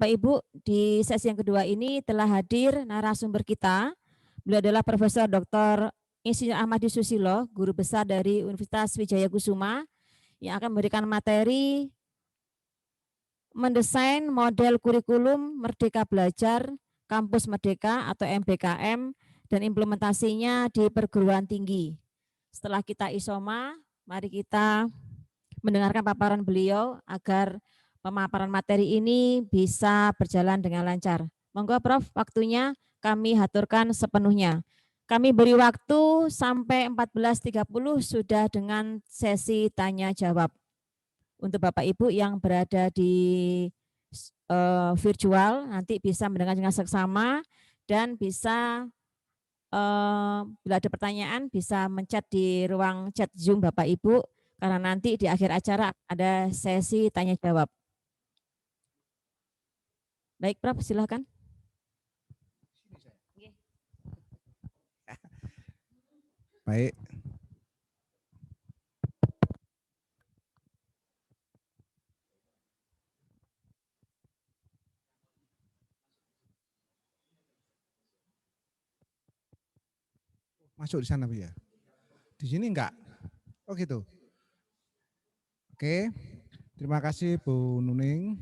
Bapak Ibu, di sesi yang kedua ini telah hadir narasumber kita. Beliau adalah Profesor Dr. Insinyur Ahmadi Susilo, guru besar dari Universitas Wijaya Kusuma, yang akan memberikan materi mendesain model kurikulum Merdeka Belajar Kampus Merdeka atau MBKM dan implementasinya di perguruan tinggi. Setelah kita isoma, mari kita mendengarkan paparan beliau agar pemaparan materi ini bisa berjalan dengan lancar. Monggo Prof, waktunya kami haturkan sepenuhnya. Kami beri waktu sampai 14.30 sudah dengan sesi tanya jawab. Untuk Bapak Ibu yang berada di virtual nanti bisa mendengar dengan seksama dan bisa bila ada pertanyaan bisa menchat di ruang chat Zoom Bapak Ibu, karena nanti di akhir acara ada sesi tanya jawab. Baik Prof, silakan. Baik. Masuk di sana Bu ya? Di sini enggak? Oh gitu. Oke. Terima kasih Bu Nuning.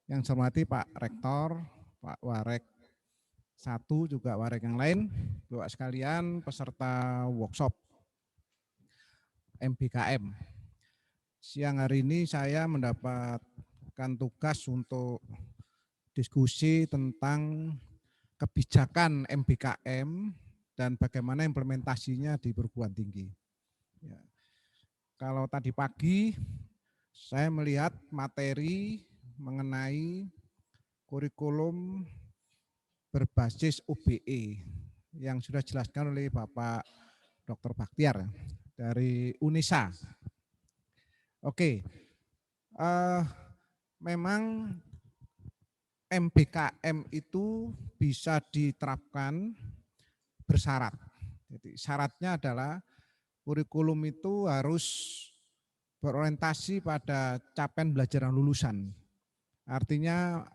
Yang saya hormati Pak Rektor, Pak Warek 1 juga Warek yang lain, Bapak sekalian peserta workshop MBKM. Siang hari ini saya mendapatkan tugas untuk diskusi tentang kebijakan MBKM dan bagaimana implementasinya di perguruan tinggi. Ya. Kalau tadi pagi saya melihat materi mengenai kurikulum berbasis UBE yang sudah dijelaskan oleh Bapak Dr. Baktiar dari UNISA. Oke, memang MBKM itu bisa diterapkan bersyarat. Jadi syaratnya adalah kurikulum itu harus berorientasi pada capaian belajar lulusan. Artinya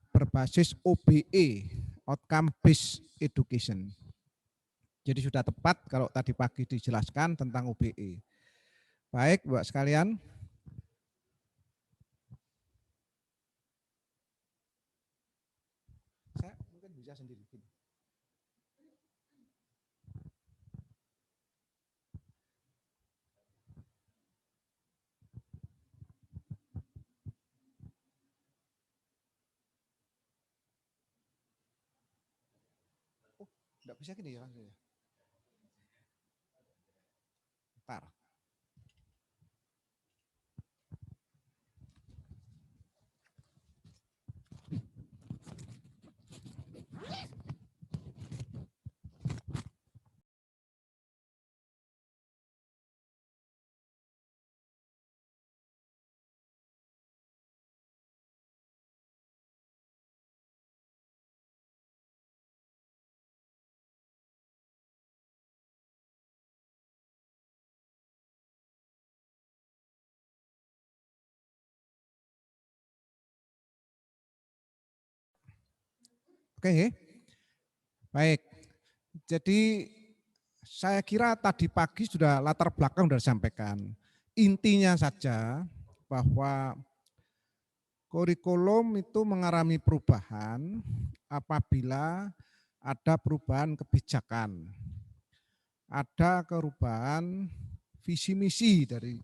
berbasis OBE, Outcome Based Education. Jadi sudah tepat kalau tadi pagi dijelaskan tentang OBE. Baik, Bapak sekalian. Saya mungkin bisa sendiri. Oh, enggak bisa gini ya langsung ya. Bentar. Oke, baik. Jadi saya kira tadi pagi sudah latar belakang sudah disampaikan. Intinya saja bahwa kurikulum itu mengalami perubahan apabila ada perubahan kebijakan, ada perubahan visi misi dari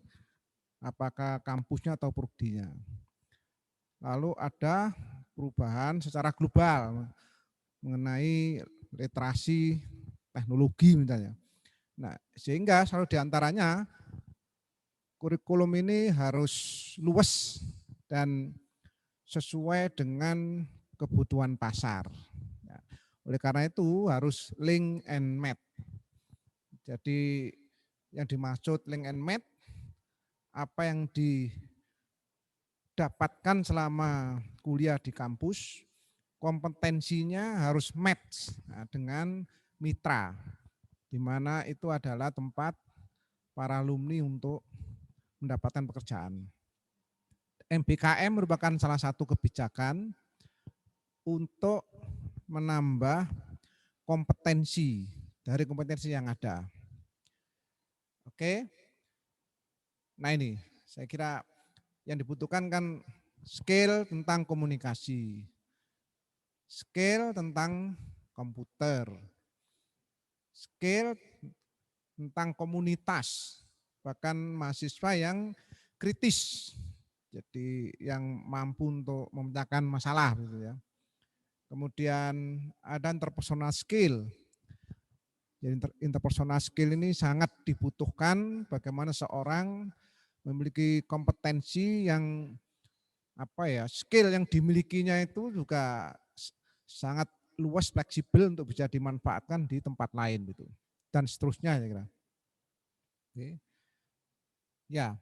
apakah kampusnya atau prodinya. Lalu ada perubahan secara global mengenai literasi teknologi misalnya. Nah, sehingga selalu diantaranya kurikulum ini harus luas dan sesuai dengan kebutuhan pasar. Ya, oleh karena itu harus link and match. Jadi yang dimaksud link and match, apa yang didapatkan selama kuliah di kampus, kompetensinya harus match dengan mitra, di mana itu adalah tempat para alumni untuk mendapatkan pekerjaan. MBKM merupakan salah satu kebijakan untuk menambah kompetensi dari kompetensi yang ada. Oke. Nah ini, saya kira yang dibutuhkan kan skill tentang komunikasi, skill tentang komputer, skill tentang komunitas, bahkan mahasiswa yang kritis, jadi yang mampu untuk memecahkan masalah gitu ya. Kemudian ada interpersonal skill. Jadi interpersonal skill ini sangat dibutuhkan bagaimana seorang memiliki kompetensi yang skill yang dimilikinya itu juga sangat luas, fleksibel untuk bisa dimanfaatkan di tempat lain gitu. Dan seterusnya saya kira. Oke. Ya.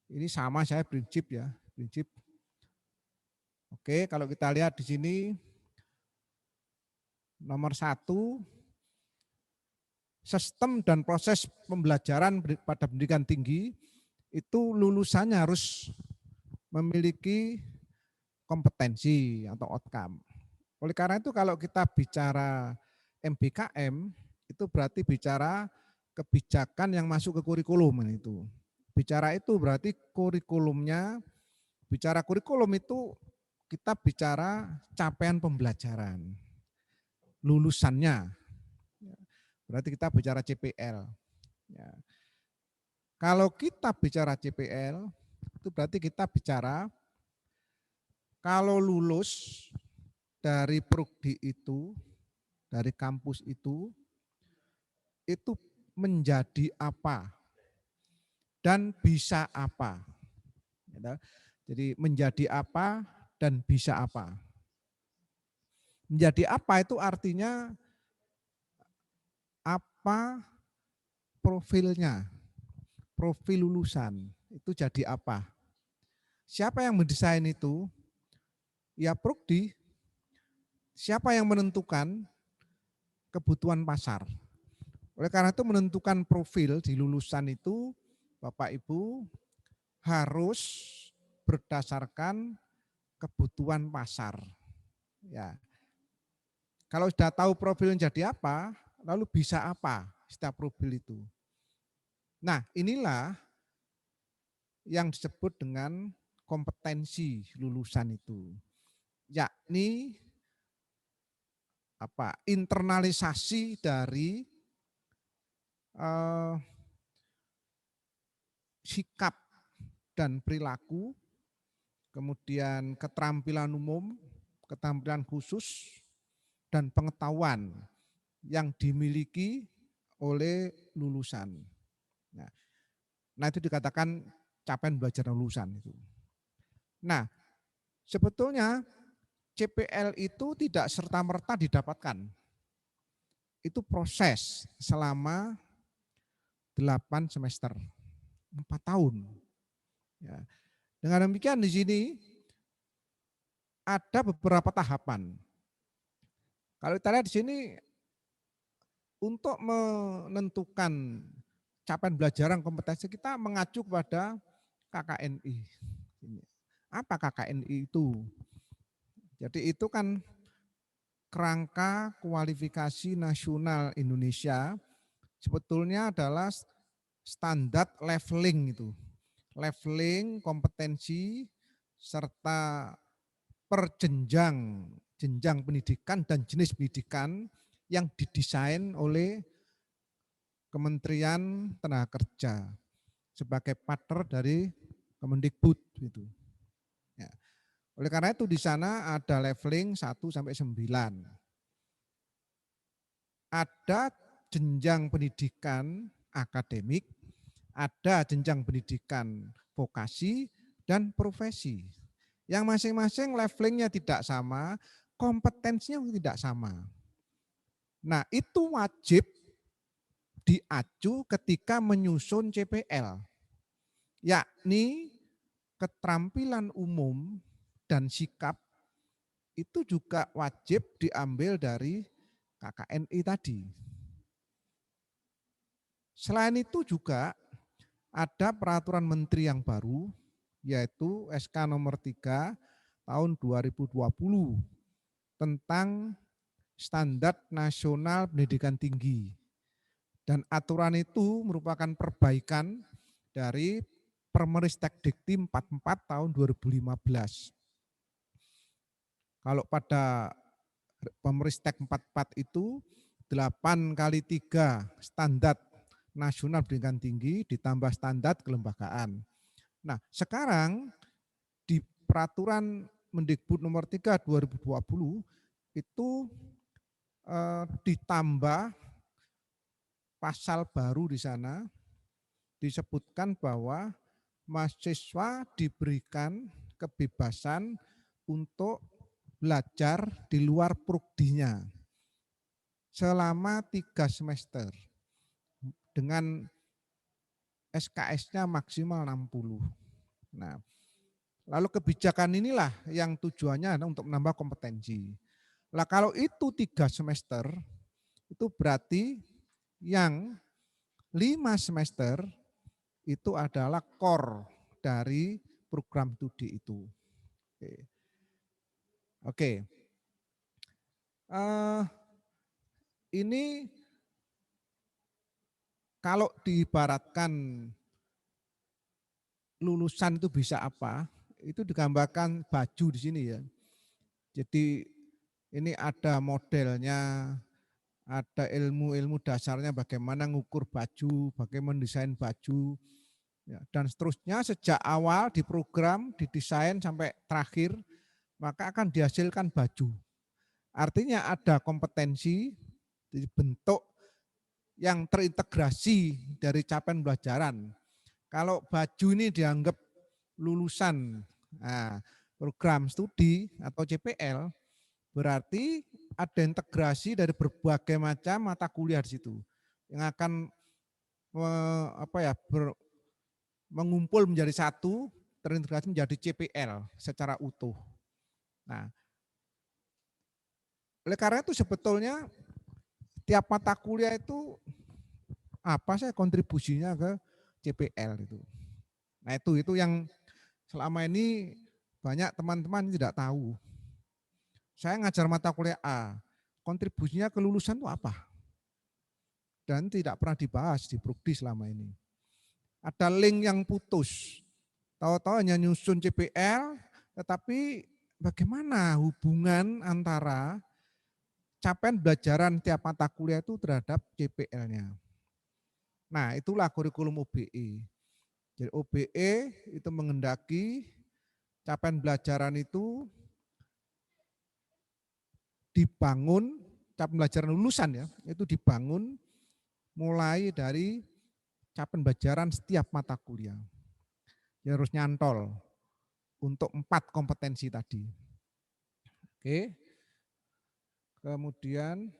Ini sama saya prinsip ya, prinsip. Oke, kalau kita lihat di sini nomor 1, sistem dan proses pembelajaran pada pendidikan tinggi itu lulusannya harus memiliki kompetensi atau outcome. Oleh karena itu kalau kita bicara MBKM itu berarti bicara kebijakan yang masuk ke kurikulum itu. Bicara itu berarti kurikulumnya, bicara kurikulum itu kita bicara capaian pembelajaran, lulusannya. Berarti kita bicara CPL. Ya. Kalau kita bicara CPL, itu berarti kita bicara kalau lulus dari prodi itu, dari kampus itu menjadi apa dan bisa apa. Jadi menjadi apa dan bisa apa. Menjadi apa itu artinya apa profilnya, profil lulusan itu jadi apa. Siapa yang mendesain itu? Ya prodi. Siapa yang menentukan? Kebutuhan pasar. Oleh karena itu menentukan profil di lulusan itu Bapak Ibu harus berdasarkan kebutuhan pasar. Ya. Kalau sudah tahu profilnya jadi apa, lalu bisa apa setiap profil itu. Nah, inilah yang disebut dengan kompetensi lulusan itu. Yakni internalisasi dari sikap dan perilaku, kemudian keterampilan umum, keterampilan khusus, dan pengetahuan yang dimiliki oleh lulusan. Nah itu dikatakan capaian belajar lulusan itu. Nah sebetulnya CPL itu tidak serta-merta didapatkan. Itu proses selama 8 semester, 4 tahun. Ya. Dengan demikian di sini ada beberapa tahapan. Kalau kita lihat di sini untuk menentukan capaian belajaran kompetensi kita mengacu kepada KKNI. Apa KKNI itu? Jadi itu kan kerangka kualifikasi nasional Indonesia sebetulnya adalah standar leveling itu. Leveling kompetensi serta jenjang pendidikan dan jenis pendidikan yang didesain oleh Kementerian Tenaga Kerja sebagai partner dari Kemendikbud gitu. Ya. Oleh karena itu di sana ada leveling 1 sampai 9. Ada jenjang pendidikan akademik, ada jenjang pendidikan vokasi dan profesi. Yang masing-masing levelingnya tidak sama, kompetensinya tidak sama. Nah itu wajib diacu ketika menyusun CPL, yakni keterampilan umum dan sikap itu juga wajib diambil dari KKNI tadi. Selain itu juga ada peraturan menteri yang baru, yaitu SK nomor 3 tahun 2020 tentang standar nasional pendidikan tinggi. Dan aturan itu merupakan perbaikan dari Permeristek Dikti 44 tahun 2015. Kalau pada Permeristek 44 itu 8 kali 3 standar nasional pendidikan tinggi ditambah standar kelembagaan. Nah, sekarang di peraturan Mendikbud nomor 3 2020 itu ditambah pasal baru di sana, disebutkan bahwa mahasiswa diberikan kebebasan untuk belajar di luar prukdinya selama 3 semester dengan SKS-nya maksimal 60. Nah, lalu kebijakan inilah yang tujuannya untuk menambah kompetensi. Lah kalau itu 3 semester, itu berarti yang 5 semester itu adalah core dari program studi itu. Oke. Ini kalau diibaratkan lulusan itu bisa apa, itu digambarkan baju di sini ya. Jadi ini ada modelnya, ada ilmu-ilmu dasarnya bagaimana ngukur baju, bagaimana mendesain baju, ya, dan seterusnya sejak awal diprogram, didesain sampai terakhir, maka akan dihasilkan baju. Artinya ada kompetensi, bentuk yang terintegrasi dari capaian pembelajaran. Kalau baju ini dianggap lulusan program studi atau CPL, berarti ada integrasi dari berbagai macam mata kuliah di situ yang akan mengumpul menjadi satu, terintegrasi menjadi CPL secara utuh. Nah, oleh karena itu sebetulnya tiap mata kuliah itu apa sih kontribusinya ke CPL itu. Nah, itu yang selama ini banyak teman-teman tidak tahu. Saya ngajar mata kuliah A, kontribusinya ke lulusan itu apa? Dan tidak pernah dibahas di Prukdi selama ini. Ada link yang putus. Tahu-tahu hanya nyusun CPL, tetapi bagaimana hubungan antara capaian belajaran tiap mata kuliah itu terhadap CPL-nya. Nah, itulah kurikulum OBE. Jadi OBE itu mengendaki capaian belajaran itu dibangun, capaian pembelajaran lulusan ya, itu dibangun mulai dari capaian pembelajaran setiap mata kuliah. Ya harus nyantol untuk 4 kompetensi tadi. Oke. Kemudian,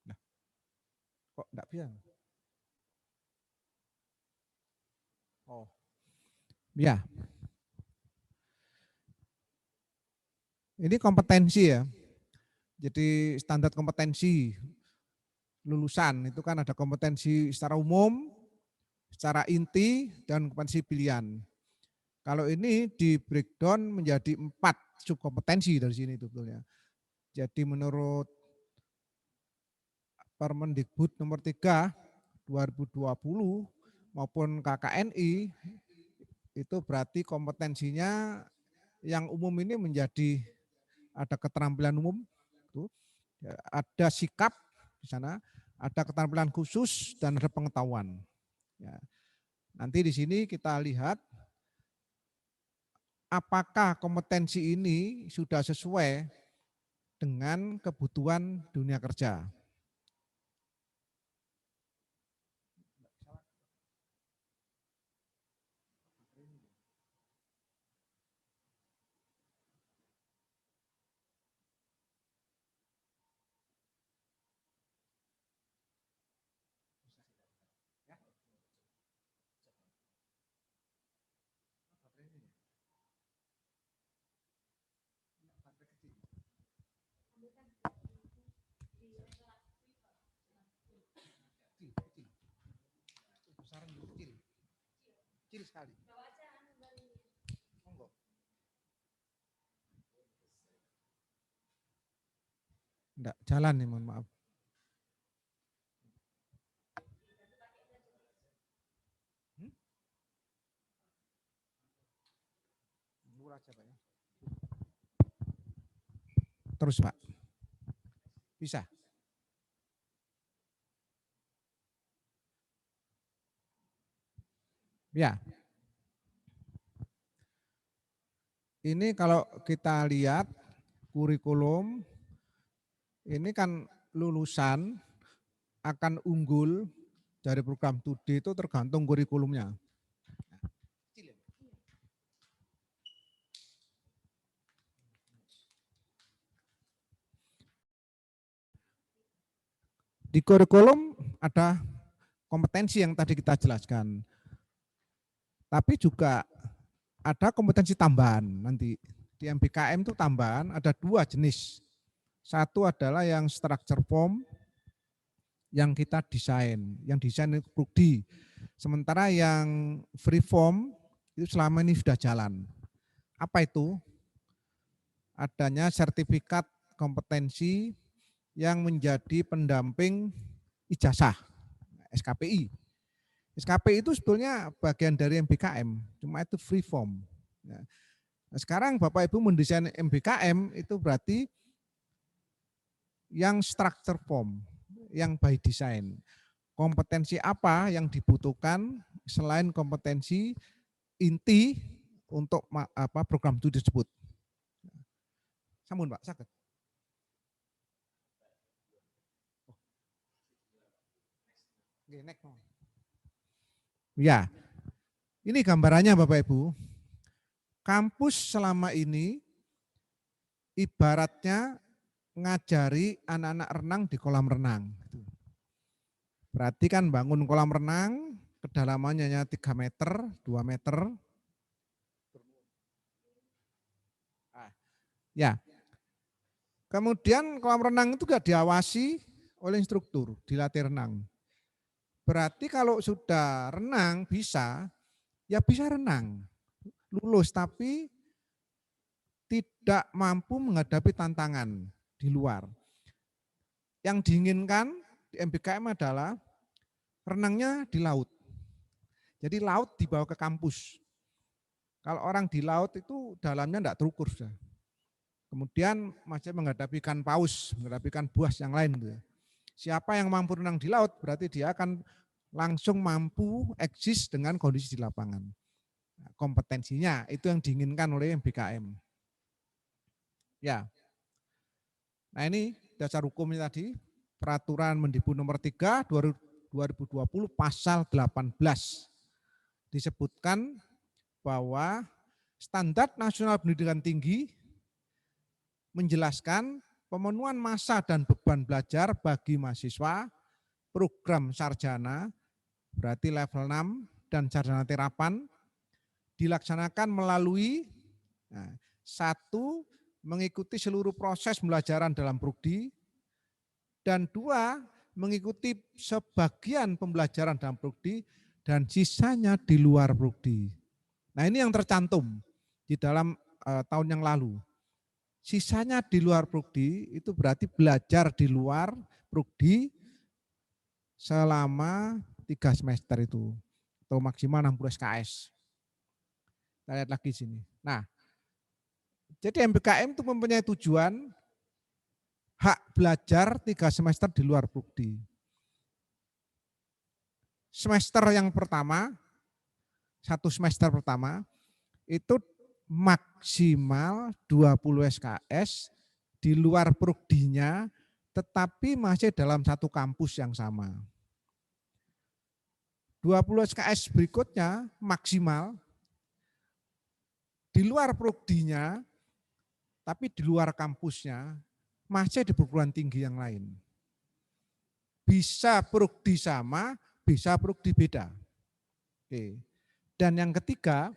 nah, kok enggak bisa? Oh, ya. Ini kompetensi ya. Jadi standar kompetensi lulusan itu kan ada kompetensi secara umum, secara inti, dan kompetensi pilihan. Kalau ini di breakdown menjadi 4 subkompetensi dari sini sebetulnya. Jadi menurut Permendikbud nomor 3 2020 maupun KKNI itu berarti kompetensinya yang umum ini menjadi ada keterampilan umum, ada sikap di sana, ada keterampilan khusus dan ada pengetahuan. Ya. Nanti di sini kita lihat apakah kompetensi ini sudah sesuai dengan kebutuhan dunia kerja. kecil sekali. Monggo. Enggak jalan nih, mohon maaf. Aja, Pak, ya. Terus Pak, bisa. Ya, ini kalau kita lihat kurikulum, ini kan lulusan akan unggul dari program studi itu tergantung kurikulumnya. Di kurikulum ada kompetensi yang tadi kita jelaskan. Tapi juga ada kompetensi tambahan nanti. Di MBKM itu tambahan ada 2 jenis. Satu adalah yang structure form, yang kita desain. Yang desain itu prodi. Sementara yang free form itu selama ini sudah jalan. Apa itu? Adanya sertifikat kompetensi yang menjadi pendamping ijazah, SKPI. SKPI itu sebetulnya bagian dari MBKM, cuma itu free form. Nah, sekarang Bapak Ibu mendesain MBKM itu berarti yang structure form, yang by design. Kompetensi apa yang dibutuhkan selain kompetensi inti untuk program studi tersebut. Sampun Pak, sakit. Ya, ini gambarannya Bapak Ibu. Kampus selama ini ibaratnya ngajari anak-anak renang di kolam renang. Berarti kan bangun kolam renang, kedalamannya hanya 3 meter, 2 meter. Ya. Kemudian kolam renang itu gak diawasi oleh instruktur, dilatih renang. Berarti kalau sudah renang bisa, ya bisa renang. Lulus, tapi tidak mampu menghadapi tantangan di luar. Yang diinginkan di MBKM adalah renangnya di laut. Jadi laut dibawa ke kampus. Kalau orang di laut itu dalamnya tidak terukur. Kemudian masih menghadapi ikan paus, menghadapi ikan buas yang lain. Siapa yang mampu renang di laut berarti dia akan langsung mampu eksis dengan kondisi di lapangan. Kompetensinya itu yang diinginkan oleh MBKM. Ya. Nah ini dasar hukumnya tadi, Peraturan Mendikbud nomor 3 2020 pasal 18. Disebutkan bahwa standar nasional pendidikan tinggi menjelaskan pemenuhan massa dan beban belajar bagi mahasiswa program sarjana, berarti level 6 dan sarjana terapan, dilaksanakan melalui 1. Mengikuti seluruh proses pembelajaran dalam prodi, dan 2. Mengikuti sebagian pembelajaran dalam prodi dan sisanya di luar prodi. Nah ini yang tercantum di dalam tahun yang lalu. Sisanya di luar prodi itu berarti belajar di luar prodi selama 3 semester itu, atau maksimal 60 SKS. Kita lihat lagi sini. Nah, jadi MBKM itu mempunyai tujuan hak belajar 3 semester di luar prodi. Semester yang pertama, 1 semester pertama, itu maksimal 20 SKS di luar prodinya, tetapi masih dalam satu kampus yang sama. 20 SKS berikutnya maksimal di luar prodinya, tapi di luar kampusnya, masih di perguruan tinggi yang lain. Bisa prodi sama, bisa prodi beda. Oke. Dan yang ketiga,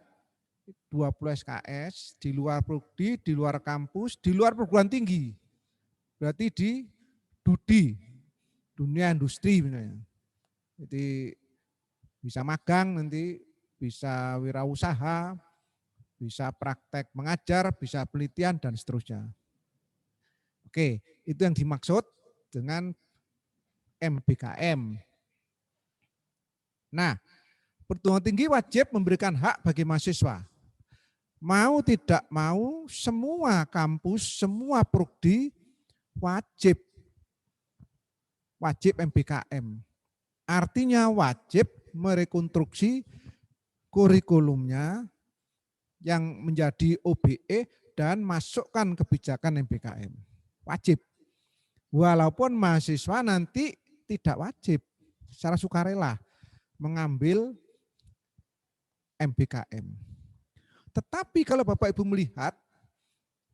20 SKS di luar prodi, di luar kampus, di luar perguruan tinggi. Berarti di DUDI, dunia industri misalnya. Jadi bisa magang nanti bisa wirausaha, bisa praktek mengajar, bisa penelitian, dan seterusnya. Oke, itu yang dimaksud dengan MBKM. Nah, perguruan tinggi wajib memberikan hak bagi mahasiswa. Mau tidak mau, semua kampus, semua prodi wajib MBKM. Artinya wajib merekonstruksi kurikulumnya yang menjadi OBE dan masukkan kebijakan MBKM. Wajib. Walaupun mahasiswa nanti tidak wajib secara sukarela mengambil MBKM. Tetapi kalau Bapak Ibu melihat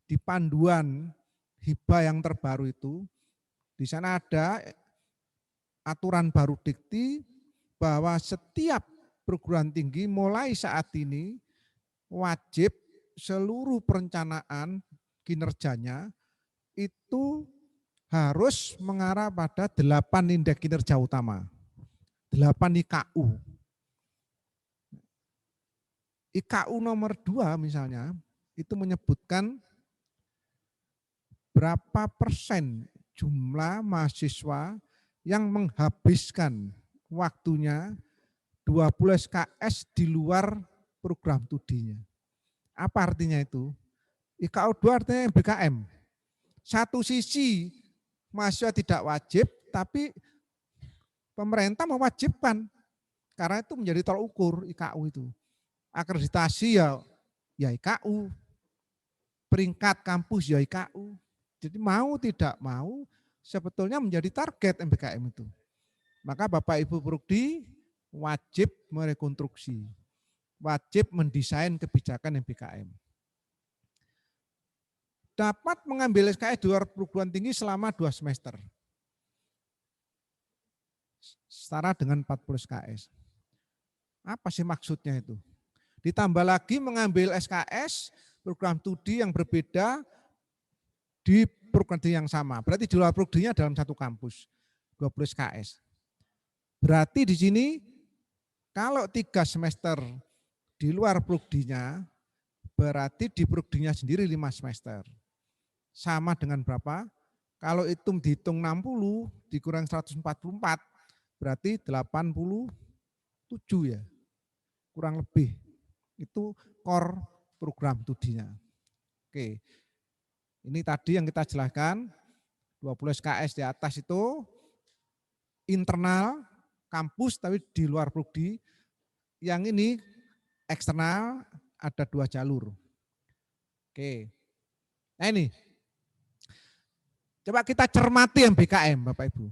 di panduan hibah yang terbaru itu, di sana ada aturan baru dikti bahwa setiap perguruan tinggi mulai saat ini wajib seluruh perencanaan kinerjanya itu harus mengarah pada 8 indeks kinerja utama. 8 IKU. IKU nomor 2 misalnya, itu menyebutkan berapa persen jumlah mahasiswa yang menghabiskan waktunya 20 SKS di luar program studinya. Apa artinya itu? IKU 2 artinya MBKM. Satu sisi mahasiswa tidak wajib, tapi pemerintah mewajibkan. Karena itu menjadi tolak ukur IKU itu. Akreditasi ya IKU, peringkat kampus ya IKU. Jadi mau tidak mau sebetulnya menjadi target MBKM itu. Maka Bapak Ibu Prodi wajib merekonstruksi, wajib mendesain kebijakan MBKM. Dapat mengambil SKS di luar perguruan tinggi selama 2 semester. Setara dengan 40 SKS. Apa sih maksudnya itu? Ditambah lagi mengambil SKS program studi yang berbeda di program studi yang sama. Berarti di luar prodinya dalam satu kampus, 20 SKS. Berarti di sini kalau 3 semester di luar prodinya, berarti di prodinya sendiri 5 semester. Sama dengan berapa? Kalau itu dihitung 60 dikurang 144, berarti 87 ya, kurang lebih. Itu core program studinya. Oke, ini tadi yang kita jelaskan, 20 SKS di atas itu internal kampus tapi di luar prodi. Yang ini eksternal ada 2 jalur. Oke, nah ini coba kita cermati MBKM Bapak Ibu.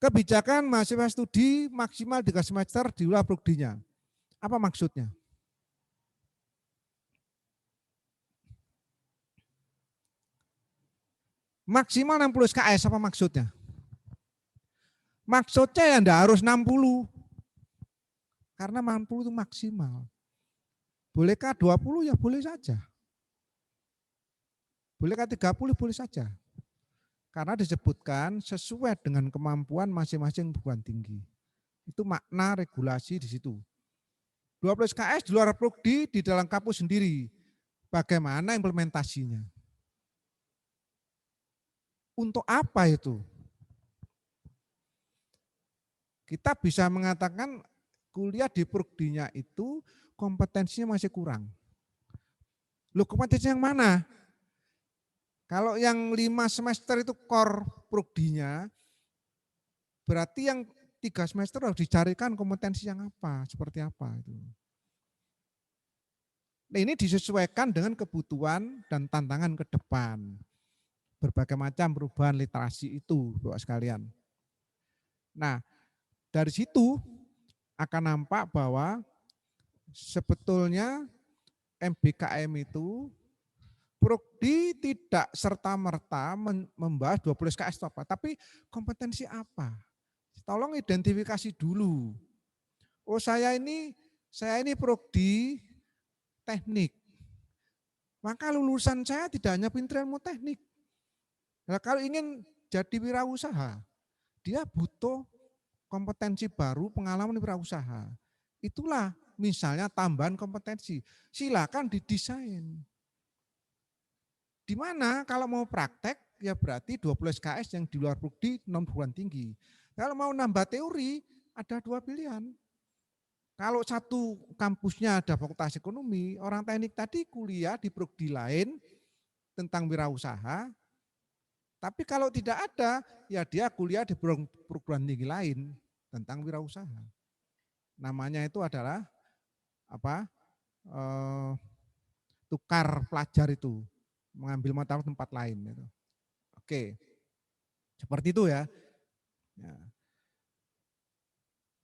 Kebijakan mahasiswa studi maksimal 3 semester di luar prodinya. Apa maksudnya? Maksimal 60 SKS, apa maksudnya? Maksudnya ya enggak harus 60. Karena 60 itu maksimal. Bolehkah 20? Ya boleh saja. Bolehkah 30? Boleh saja. Karena disebutkan sesuai dengan kemampuan masing-masing perguruan tinggi. Itu makna regulasi di situ. 20 SKS di luar prodi di dalam kampus sendiri. Bagaimana implementasinya? Untuk apa itu? Kita bisa mengatakan kuliah di prodinya itu kompetensinya masih kurang. Loh, kompetensi yang mana? Kalau yang 5 semester itu core prodinya, berarti yang 3 semester harus dicarikan kompetensi yang apa, seperti apa itu. Nah, ini disesuaikan dengan kebutuhan dan tantangan ke depan. Berbagai macam perubahan literasi itu, Bapak sekalian. Nah, dari situ akan nampak bahwa sebetulnya MBKM itu prodi tidak serta-merta membahas 20 SKS itu apa, tapi kompetensi apa. Tolong identifikasi dulu. Oh, saya ini prodi teknik. Maka lulusan saya tidak hanya pintar ilmu teknik. Nah, kalau ingin jadi wirausaha, dia butuh kompetensi baru, pengalaman wirausaha. Itulah misalnya tambahan kompetensi, silakan didesain. Di mana kalau mau praktek, ya berarti 20 SKS yang di luar prodi non perguruan tinggi. Kalau mau nambah teori, ada dua pilihan. Kalau satu kampusnya ada fakultas ekonomi, orang teknik tadi kuliah di prodi lain tentang wirausaha, tapi kalau tidak ada, ya dia kuliah di perguruan tinggi lain tentang wirausaha. Namanya itu adalah apa? Tukar pelajar itu, mengambil mata tempat lain. Gitu. Oke, seperti itu ya. Ya.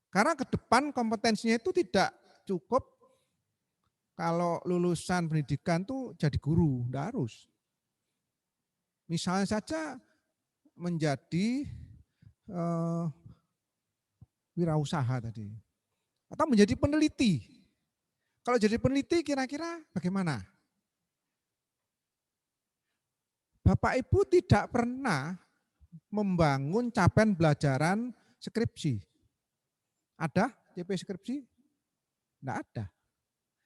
Karena ke depan kompetensinya itu tidak cukup kalau lulusan pendidikan tuh jadi guru, enggak harus. Misalnya saja menjadi wirausaha tadi. Atau menjadi peneliti. Kalau jadi peneliti kira-kira bagaimana? Bapak Ibu tidak pernah membangun capaian pelajaran skripsi. Ada CP skripsi? Tidak ada.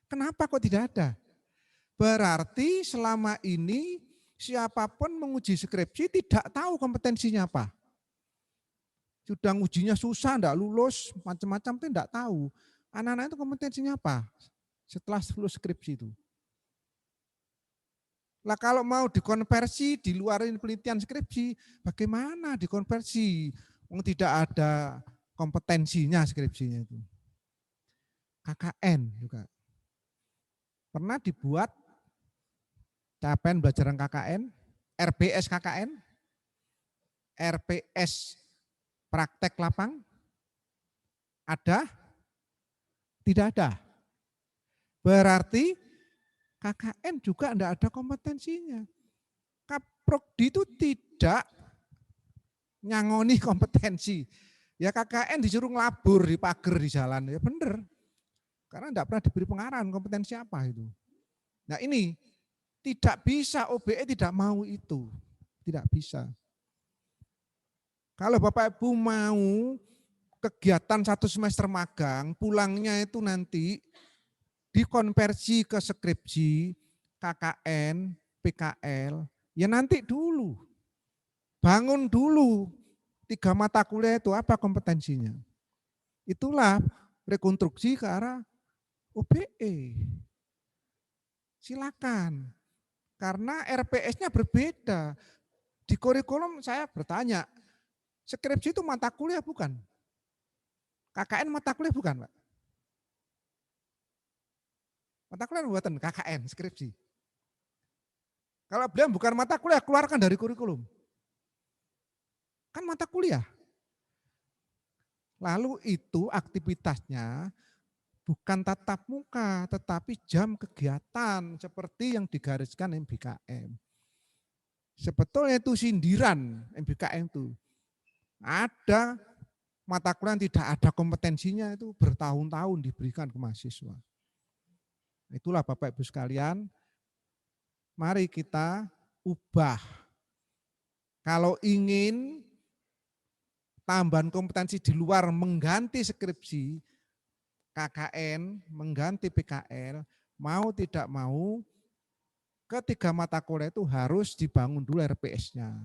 Kenapa kok tidak ada? Berarti selama ini siapapun menguji skripsi tidak tahu kompetensinya apa. Sudah ujinya susah, tidak lulus, macam-macam itu tidak tahu. Anak-anak itu kompetensinya apa setelah lulus skripsi itu. Lah kalau mau dikonversi di luar penelitian skripsi, bagaimana dikonversi? Tidak ada kompetensinya skripsinya itu. KKN juga. Pernah dibuat capaian pembelajaran KKN, RPS KKN, RPS praktek lapang? Ada? Tidak ada. Berarti KKN juga tidak ada kompetensinya. Kaprodi itu tidak nyangoni kompetensi. Ya KKN disuruh ngelabur di pagar di jalan, ya bener. Karena tidak pernah diberi pengarahan kompetensi apa itu. Nah ini tidak bisa, OBE tidak mau itu. Tidak bisa. Kalau Bapak Ibu mau kegiatan 1 semester magang, pulangnya itu nanti dikonversi ke skripsi, KKN, PKL, ya nanti dulu. Bangun dulu 3 mata kuliah itu apa kompetensinya. Itulah rekonstruksi ke arah OBE. Silakan. Karena RPS-nya berbeda. Di kurikulum saya bertanya, skripsi itu mata kuliah bukan? KKN mata kuliah bukan, Pak? Mata kuliah buatan KKN, skripsi. Kalau beliau bukan mata kuliah, keluarkan dari kurikulum. Kan mata kuliah. Lalu itu aktivitasnya bukan tatap muka, tetapi jam kegiatan seperti yang digariskan MBKM. Sebetulnya itu sindiran MBKM itu. Ada mata kuliah yang tidak ada kompetensinya itu bertahun-tahun diberikan ke mahasiswa. Itulah Bapak Ibu sekalian, mari kita ubah. Kalau ingin tambahan kompetensi di luar mengganti skripsi, KKN, mengganti PKL, mau tidak mau, ketiga mata kuliah itu harus dibangun dulu RPS-nya.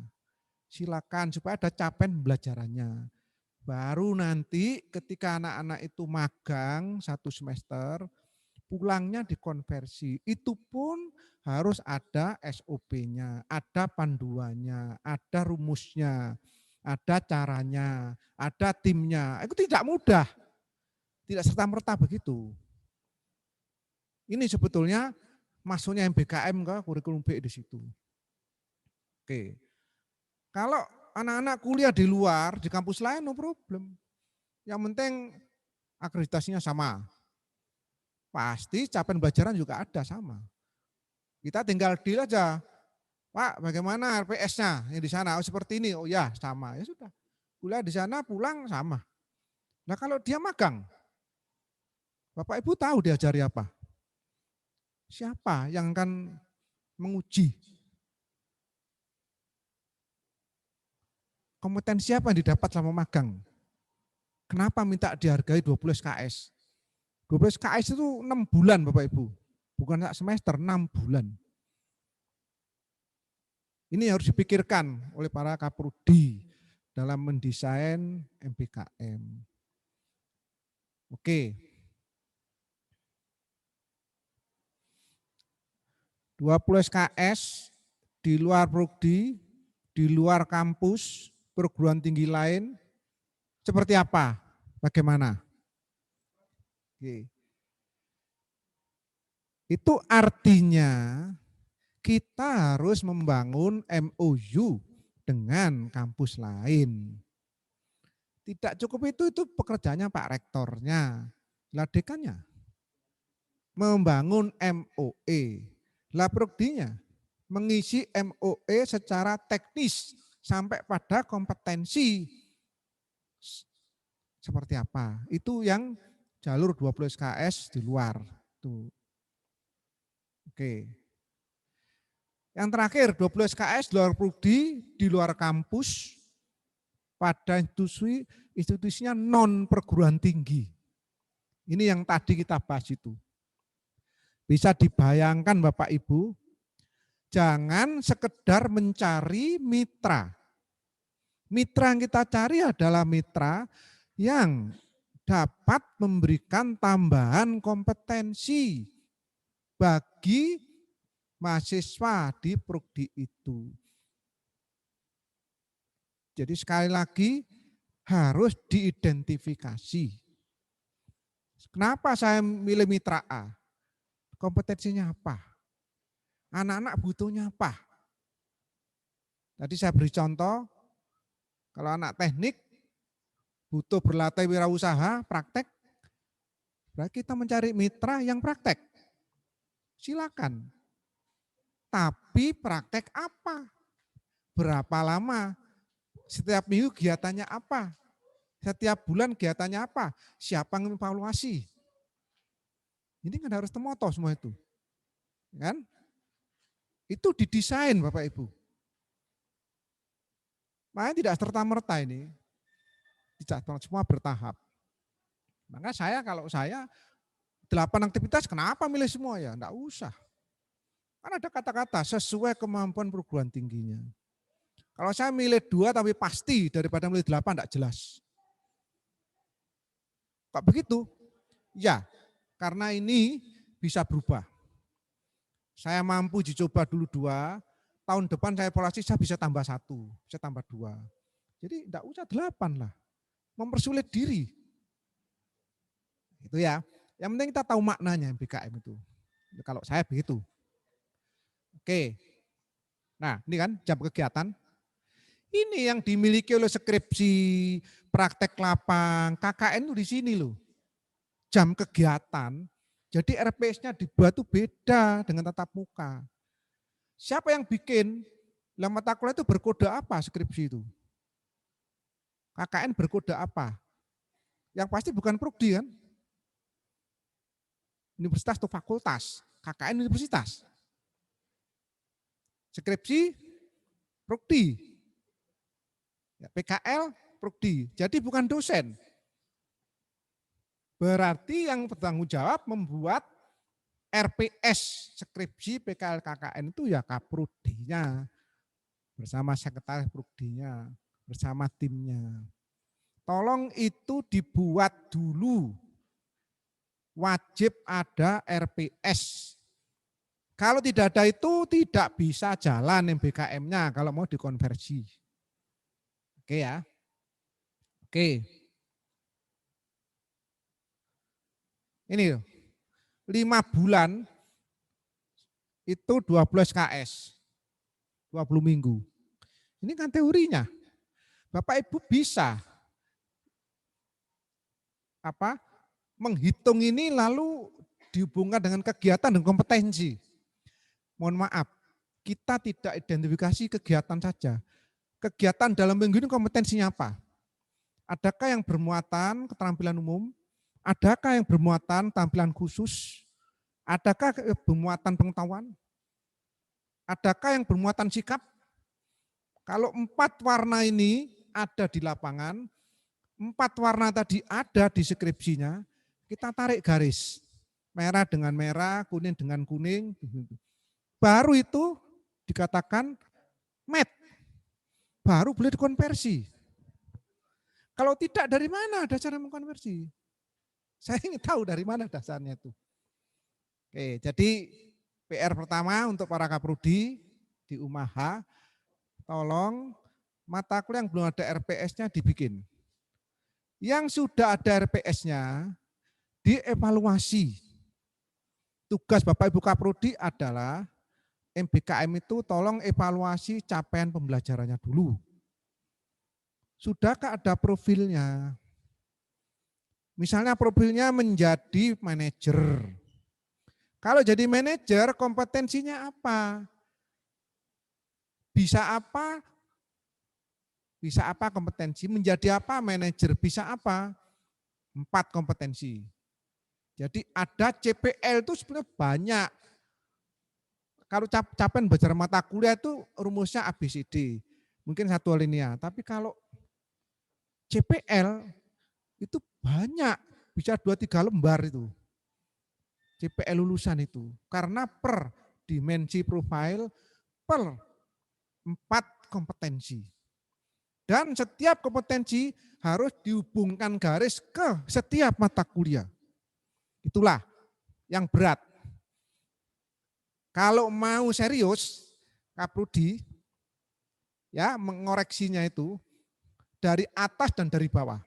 Silakan supaya ada capaian pembelajarannya. Baru nanti ketika anak-anak itu magang 1 semester, pulangnya dikonversi. Itu pun harus ada SOP-nya, ada panduannya, ada rumusnya, ada caranya, ada timnya. Itu tidak mudah. Tidak serta-merta begitu. Ini sebetulnya masuknya MBKM ke kurikulum B di situ. Oke. Kalau anak-anak kuliah di luar, di kampus lain no problem. Yang penting akreditasinya sama. Pasti capaian pembelajaran juga ada sama. Kita tinggal deal aja. Pak, bagaimana RPS-nya yang di sana? Oh seperti ini. Oh ya, sama. Ya sudah. Kuliah di sana, pulang sama. Nah kalau dia magang, Bapak Ibu tahu diajari apa? Siapa yang akan menguji? Kompetensi apa yang didapat selama magang? Kenapa minta dihargai 20 SKS? 12 KS itu 6 bulan Bapak Ibu. Bukan semester, 6 bulan. Ini harus dipikirkan oleh para Kaprodi dalam mendesain MBKM. Oke. 20 SKS di luar prodi, di luar kampus, perguruan tinggi lain, seperti apa? Bagaimana? Oke. Itu artinya kita harus membangun MOU dengan kampus lain. Tidak cukup itu pekerjaannya Pak Rektornya, lah dekannya. Membangun MOE, lah prodinya mengisi MOE secara teknis sampai pada kompetensi seperti apa. Itu yang jalur 20 SKS di luar. Tuh. Oke. Yang terakhir 20 SKS di luar prodi, di luar kampus, pada institusinya non perguruan tinggi. Ini yang tadi kita bahas itu. Bisa dibayangkan Bapak Ibu, jangan sekedar mencari mitra. Mitra yang kita cari adalah mitra yang dapat memberikan tambahan kompetensi bagi mahasiswa di prodi itu. Jadi sekali lagi harus diidentifikasi. Kenapa saya milih mitra A? Kompetensinya apa? Anak-anak butuhnya apa? Tadi saya beri contoh, kalau anak teknik butuh berlatih wirausaha, praktek, berarti kita mencari mitra yang praktek. Silakan. Tapi praktek apa? Berapa lama? Setiap minggu kegiatannya apa? Setiap bulan kegiatannya apa? Siapa yang mengevaluasi? Ini kan harus temoto semua itu. Kan? Itu didesain Bapak Ibu. Makanya tidak serta-merta ini. Tidak semua bertahap. Maka kalau saya 8 aktivitas kenapa milih semua ya? Enggak usah. Kan ada kata-kata sesuai kemampuan perguruan tingginya. Kalau saya milih 2 tapi pasti daripada milih 8 enggak jelas. Kok begitu? Ya, karena ini bisa berubah. Saya mampu dicoba dulu 2, tahun depan saya evaluasi saya bisa tambah 1, bisa tambah 2. Jadi enggak usah 8 lah. Mempersulit diri. Itu ya. Yang penting kita tahu maknanya MBKM itu. Kalau saya begitu. Oke. Nah, ini kan jam kegiatan. Ini yang dimiliki oleh skripsi, praktek lapang, KKN itu di sini loh. Jam kegiatan. Jadi RPS-nya dibuat tuh beda dengan tatap muka. Siapa yang bikin? Lah mata kuliah itu berkode apa skripsi itu? KKN berkode apa? Yang pasti bukan prodi kan? Universitas atau fakultas, KKN universitas. Skripsi prodi. Ya, PKL prodi. Jadi bukan dosen. Berarti yang bertanggung jawab membuat RPS skripsi PKL KKN itu ya Kaprodinya bersama sekretaris prodinya, bersama timnya. Tolong itu dibuat dulu. Wajib ada RPS. Kalau tidak ada itu tidak bisa jalan MBKM-nya kalau mau dikonversi. Oke ya. Oke. Ini 5 bulan itu 12 KS. 20 minggu. Ini kan teorinya. Bapak Ibu bisa menghitung ini lalu dihubungkan dengan kegiatan dan kompetensi. Mohon maaf, kita tidak identifikasi kegiatan saja. Kegiatan dalam minggu ini kompetensinya apa? Adakah yang bermuatan keterampilan umum? Adakah yang bermuatan tampilan khusus? Adakah bermuatan pengetahuan? Adakah yang bermuatan sikap? Kalau 4 warna ini ada di lapangan, 4 warna tadi ada di skripsinya, kita tarik garis. Merah dengan merah, kuning dengan kuning. Baru itu dikatakan match. Baru boleh dikonversi. Kalau tidak, dari mana ada cara mengkonversi? Saya ingin tahu dari mana dasarnya itu. Oke, jadi PR pertama untuk para kaprodi di UMAHA, tolong mata kuliah yang belum ada RPS-nya dibikin. Yang sudah ada RPS-nya, dievaluasi. Tugas Bapak Ibu Kaprodi adalah MBKM itu tolong evaluasi capaian pembelajarannya dulu. Sudahkah ada profilnya? Misalnya profilnya menjadi manajer. Kalau jadi manajer, kompetensinya apa? Bisa apa? Bisa apa kompetensi? Menjadi apa manajer? Bisa apa? 4 kompetensi. Jadi ada CPL itu sebenarnya banyak. Kalau capaian belajar mata kuliah itu rumusnya ABCD. Mungkin satu alinea. Tapi kalau CPL itu banyak, bisa 2-3 lembar itu. CPL lulusan itu. Karena per dimensi profil, per 4 kompetensi. Dan setiap kompetensi harus dihubungkan garis ke setiap mata kuliah. Itulah yang berat. Kalau mau serius, Kaprodi, ya mengoreksinya itu, dari atas dan dari bawah.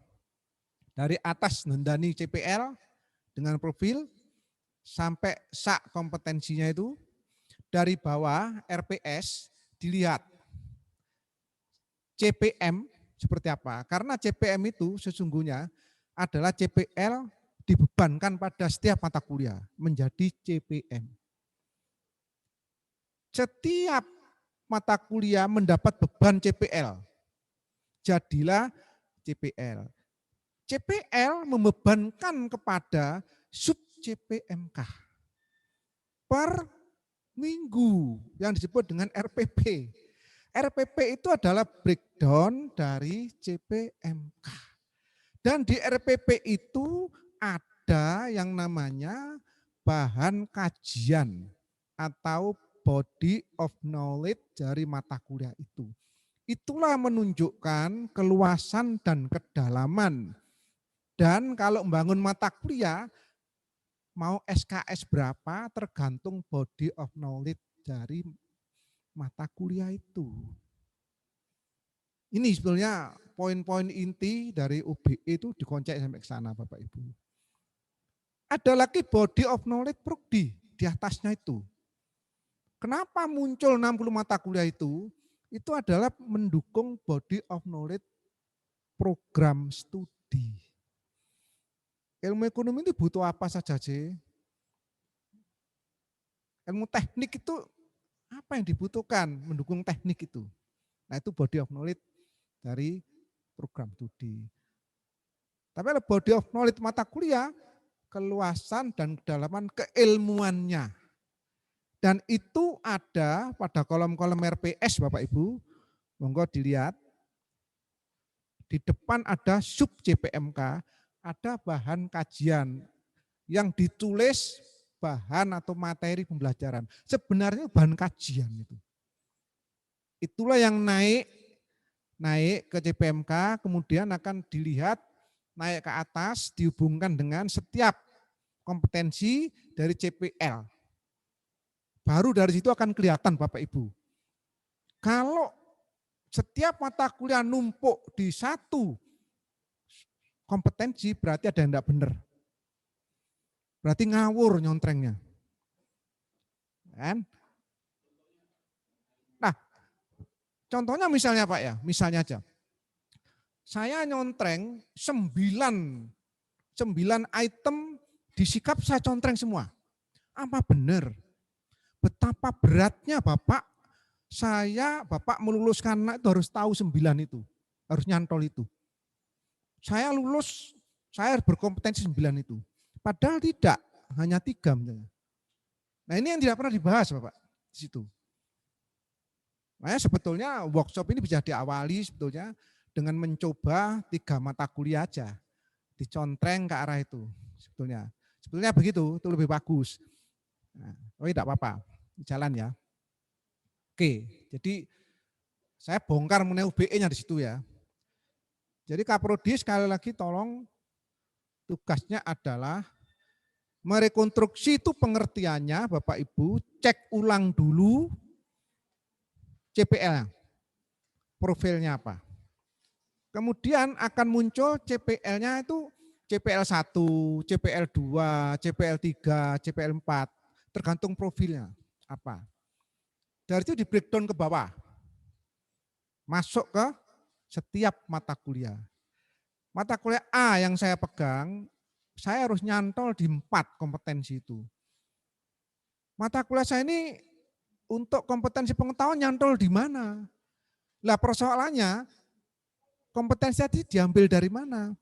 Dari atas nendani CPL dengan profil sampai sak kompetensinya itu, dari bawah RPS dilihat CPM seperti apa. Karena CPM itu sesungguhnya adalah CPL dibebankan pada setiap mata kuliah menjadi CPM. Setiap mata kuliah mendapat beban CPL. Jadilah CPL. CPL membebankan kepada sub CPMK per minggu yang disebut dengan RPP. RPP itu adalah breakdown dari CPMK. Dan di RPP itu ada yang namanya bahan kajian atau body of knowledge dari mata kuliah itu. Itulah menunjukkan keluasan dan kedalaman. Dan kalau membangun mata kuliah, mau SKS berapa tergantung body of knowledge dari mata kuliah itu. Ini sebetulnya poin-poin inti dari UBE itu dikoncek sampai ke sana Bapak Ibu. Ada lagi body of knowledge prodi di atasnya itu. Kenapa muncul 60 mata kuliah itu? Itu adalah mendukung body of knowledge program studi. Ilmu ekonomi itu butuh apa saja sih? Ilmu teknik itu apa yang dibutuhkan mendukung teknik itu? Nah itu body of knowledge dari program studi. Tapi ada body of knowledge mata kuliah, keluasan dan kedalaman keilmuannya. Dan itu ada pada kolom-kolom RPS Bapak Ibu, monggo dilihat. Di depan ada sub CPMK, ada bahan kajian yang ditulis bahan atau materi pembelajaran. Sebenarnya bahan kajian itu. Itulah yang naik ke CPMK, kemudian akan dilihat naik ke atas, dihubungkan dengan setiap kompetensi dari CPL. Baru dari situ akan kelihatan Bapak Ibu. Kalau setiap mata kuliah numpuk di satu kompetensi berarti ada yang tidak benar. Berarti ngawur nyontrengnya. Kan? Nah, contohnya misalnya Pak ya, misalnya aja. Saya nyontreng 9 item disikap saya contreng semua. Apa benar? Betapa beratnya Bapak meluluskan anak itu harus tahu 9 itu. Harus nyantol itu. Saya lulus, saya berkompetensi 9 itu. Padahal tidak, hanya 3 misalnya. Nah ini yang tidak pernah dibahas Bapak di situ. Nah sebetulnya workshop ini bisa diawali sebetulnya dengan mencoba 3 mata kuliah aja. dicontreng ke arah itu sebetulnya. Sebetulnya begitu, itu lebih bagus. Nah, oh tidak apa-apa, jalan ya. Oke, jadi saya bongkar mengenai UBE-nya di situ ya. Jadi Kaprodi sekali lagi tolong tugasnya adalah merekonstruksi itu pengertiannya Bapak Ibu, cek ulang dulu CPL-nya, profilnya apa. Kemudian akan muncul CPL-nya itu CPL 1, CPL 2, CPL 3, CPL 4, tergantung profilnya apa. Dari itu di breakdown ke bawah, masuk ke setiap mata kuliah. Mata kuliah A yang saya pegang, saya harus nyantol di 4 kompetensi itu. Mata kuliah saya ini untuk kompetensi pengetahuan nyantol di mana? Lah persoalannya, kompetensi tadi diambil dari mana?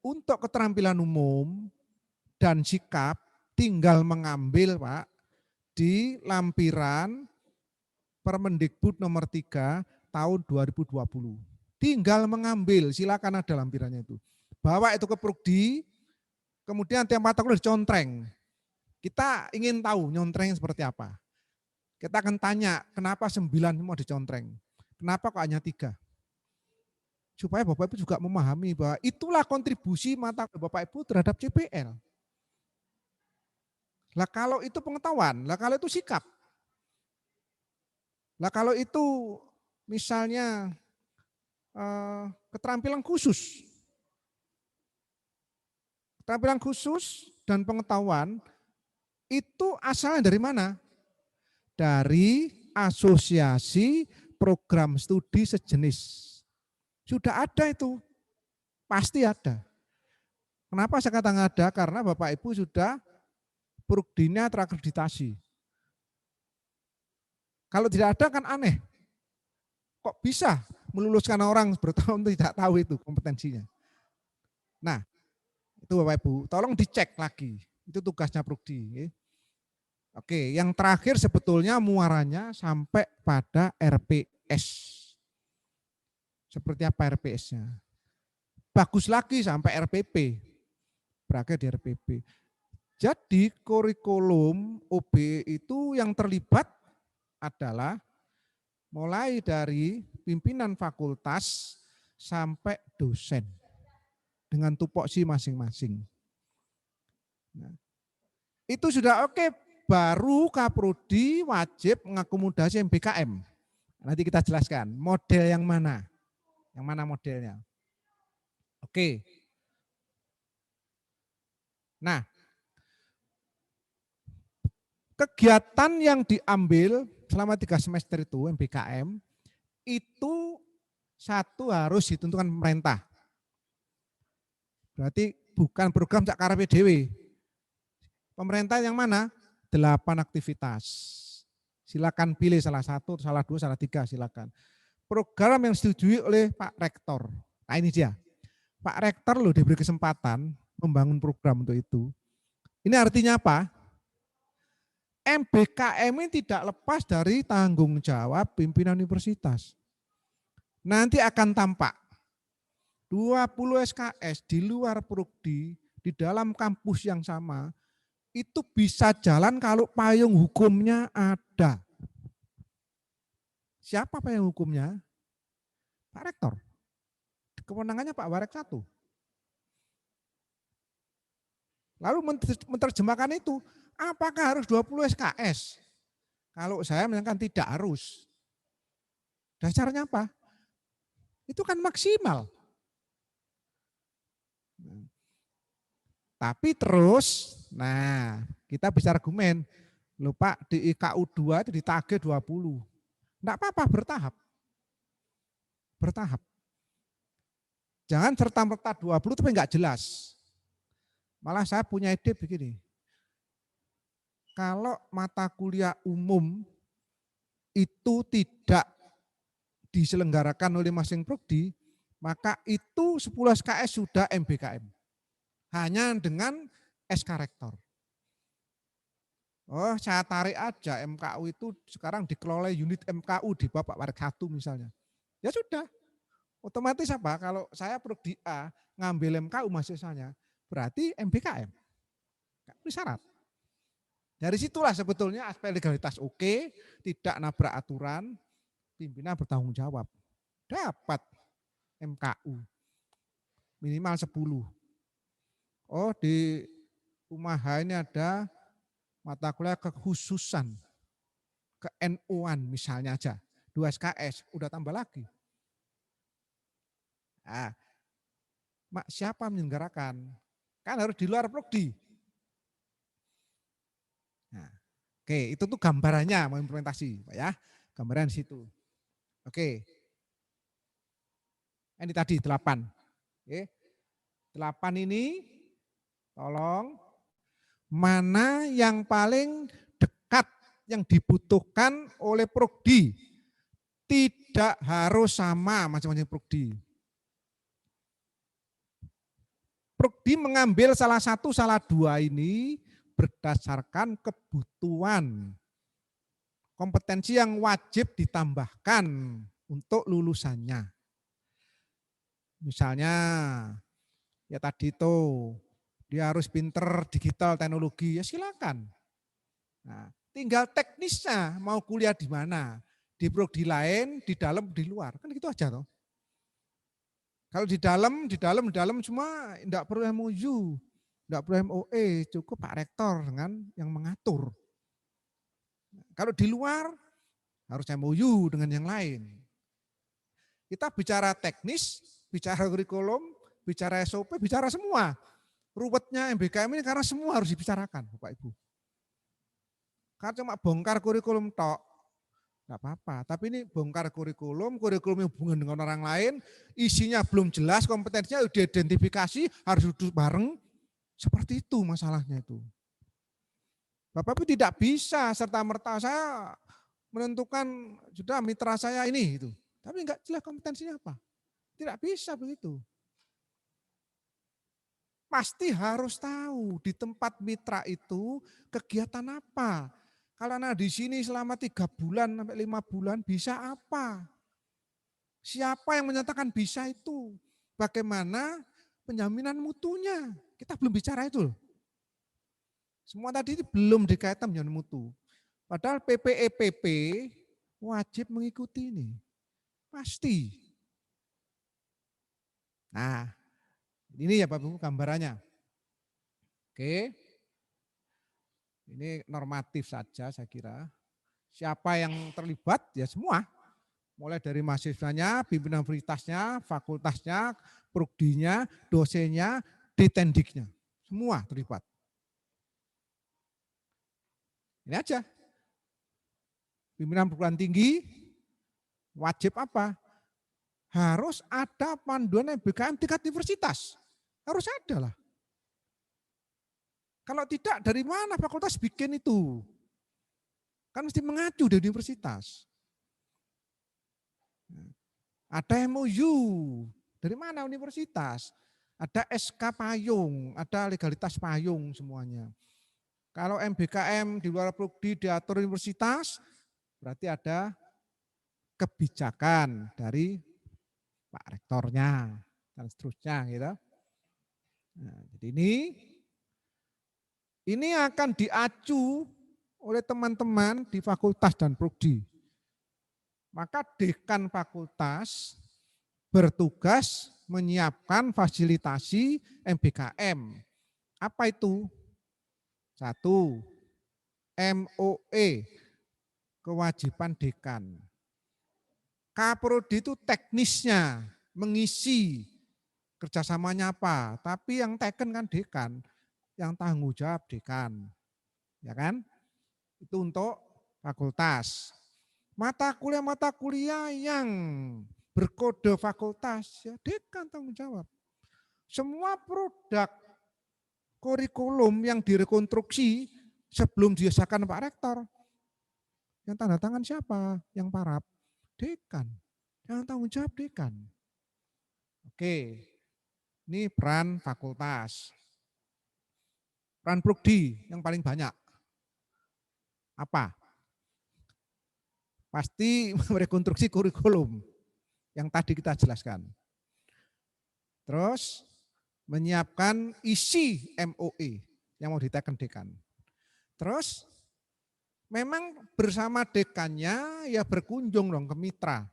Untuk keterampilan umum dan sikap tinggal mengambil Pak di lampiran Permendikbud nomor 3 tahun 2020. Tinggal mengambil, silakan ada lampirannya itu. Bawa itu ke Prukdi, kemudian tiap mata kuliah dicontreng. Kita ingin tahu nyontreng seperti apa. Kita akan tanya, kenapa 9 mau dicontreng? Kenapa kok hanya 3? Supaya Bapak Ibu juga memahami bahwa itulah kontribusi mata Bapak Ibu terhadap CPL. Lah kalau itu pengetahuan, lah kalau itu sikap. Lah kalau itu misalnya keterampilan khusus. Keterampilan khusus dan pengetahuan itu asalnya dari mana? Dari asosiasi program studi sejenis. Sudah ada itu, pasti ada. Kenapa saya katakan ada? Karena Bapak Ibu sudah Prukdinya terakreditasi. Kalau tidak ada kan aneh. Kok bisa meluluskan orang bertahun tidak tahu itu kompetensinya. Nah, itu Bapak Ibu, tolong dicek lagi. Itu tugasnya Prukdi. Oke, yang terakhir sebetulnya muaranya sampai pada RPS. Seperti apa RPS-nya? Bagus lagi sampai RPP. Berakhir di RPP. Jadi kurikulum OB itu yang terlibat adalah mulai dari pimpinan fakultas sampai dosen dengan tupoksi masing-masing. Nah, itu sudah oke, baru Kaprodi wajib mengakomodasi MBKM. Nanti kita jelaskan model yang mana modelnya. Oke. Nah, kegiatan yang diambil selama 3 semester itu MBKM itu satu harus ditentukan pemerintah. Berarti bukan program cak karepe dhewe. Pemerintah yang mana? 8 aktivitas. Silakan pilih salah satu, salah dua, salah tiga, silakan. Program yang disetujui oleh Pak Rektor. Nah ini dia. Pak Rektor loh diberi kesempatan membangun program untuk itu. Ini artinya apa? MBKM ini tidak lepas dari tanggung jawab pimpinan universitas. Nanti akan tampak 20 SKS di luar Prukdi, di dalam kampus yang sama, itu bisa jalan kalau payung hukumnya ada. Siapa payung hukumnya? Pak Rektor. Kewenangannya Pak Warek 1. Lalu menerjemahkan itu, apakah harus 20 SKS? Kalau saya menyatakan tidak harus. Dasarnya apa? Itu kan maksimal. Tapi terus, nah kita bisa argumen, loh Pak di IKU 2 itu ditagih 20. Enggak apa-apa, bertahap. Bertahap. Jangan serta-merta 20 tapi enggak jelas. Malah saya punya ide begini. Kalau mata kuliah umum itu tidak diselenggarakan oleh masing prodi, maka itu 10 SKS sudah MBKM. Hanya dengan SK Rektor. Oh, saya tarik aja MKU itu sekarang dikelola unit MKU di Bapak Warek 1 misalnya. Ya sudah. Otomatis apa? Kalau saya prodi A, ngambil MKU mahasiswanya, berarti MBKM. Ini syarat. Dari situlah sebetulnya aspek legalitas oke, tidak nabrak aturan, pimpinan bertanggung jawab. Dapat MKU minimal 10. Oh, di rumah ini ada mata kuliah kekhususan, ke NU-an misalnya aja, 2 SKS, udah tambah lagi. Nah, siapa menyelenggarakan? Kan harus di luar prodi. Nah, oke, itu tuh gambarannya mau implementasi, Pak ya. Gambaran di situ. Oke. Ini tadi 8. Oke. 8 ini tolong mana yang paling dekat yang dibutuhkan oleh prodi. Tidak harus sama macam-macam prodi. Prodi mengambil salah satu, salah dua ini berdasarkan kebutuhan. Kompetensi yang wajib ditambahkan untuk lulusannya. Misalnya, ya tadi itu, dia harus pinter digital teknologi, ya silakan. Nah, tinggal teknisnya mau kuliah di mana, di prodi lain, di dalam, di luar, kan gitu aja toh. Kalau di dalam semua enggak perlu MOU, enggak perlu MOE, cukup Pak Rektor dengan yang mengatur. Kalau di luar harus MOU dengan yang lain. Kita bicara teknis, bicara kurikulum, bicara SOP, bicara semua. Ruwetnya MBKM ini karena semua harus dibicarakan, Bapak Ibu. Karena cuma bongkar kurikulum tok, nggak apa-apa. Tapi ini bongkar kurikulum yang hubungan dengan orang lain, isinya belum jelas, kompetensinya udah diidentifikasi, harus duduk bareng. Seperti itu masalahnya itu. Bapak Ibu tidak bisa serta-merta saya menentukan sudah mitra saya ini itu. Tapi enggak jelas kompetensinya apa. Tidak bisa begitu. Pasti harus tahu di tempat mitra itu kegiatan apa. Kalau di sini selama 3 bulan sampai 5 bulan bisa apa? Siapa yang menyatakan bisa itu? Bagaimana penjaminan mutunya? Kita belum bicara itu loh. Semua tadi itu belum dikaitkan dengan mutu. Padahal PPEPP wajib mengikuti ini. Pasti. Nah, ini ya Bapak Ibu gambarannya. Oke. Ini normatif saja saya kira. Siapa yang terlibat ya semua. Mulai dari mahasiswanya, pimpinan universitasnya, fakultasnya, prodinya, dosennya, detendiknya. Semua terlibat. Ini aja. Pimpinan perguruan tinggi wajib apa? Harus ada panduan MBKM tingkat universitas. Harus ada lah. Kalau tidak, dari mana fakultas bikin itu? Kan mesti mengacu dari universitas. Ada MOU, dari mana universitas? Ada SK payung, ada legalitas payung semuanya. Kalau MBKM di luar prodi diatur universitas, berarti ada kebijakan dari Pak Rektornya dan seterusnya gitu. Nah, jadi ini akan diacu oleh teman-teman di fakultas dan prodi. Maka dekan fakultas bertugas menyiapkan fasilitasi MBKM. Apa itu? 1, MOE, kewajiban dekan. Kaprodi itu teknisnya, mengisi kerjasamanya apa, tapi yang teken kan dekan, yang tanggung jawab dekan, ya kan? Itu untuk fakultas. Mata kuliah yang berkode fakultas, ya dekan tanggung jawab. Semua produk kurikulum yang direkonstruksi sebelum disahkan Pak Rektor, yang tanda tangan siapa? Yang parap? Dekan. Yang tanggung jawab dekan. Oke, ini peran fakultas. Peran prodi yang paling banyak. Apa? Pasti merekonstruksi kurikulum yang tadi kita jelaskan. Terus menyiapkan isi MOE yang mau diteken dekan. Terus memang bersama dekannya ya berkunjung dong ke mitra.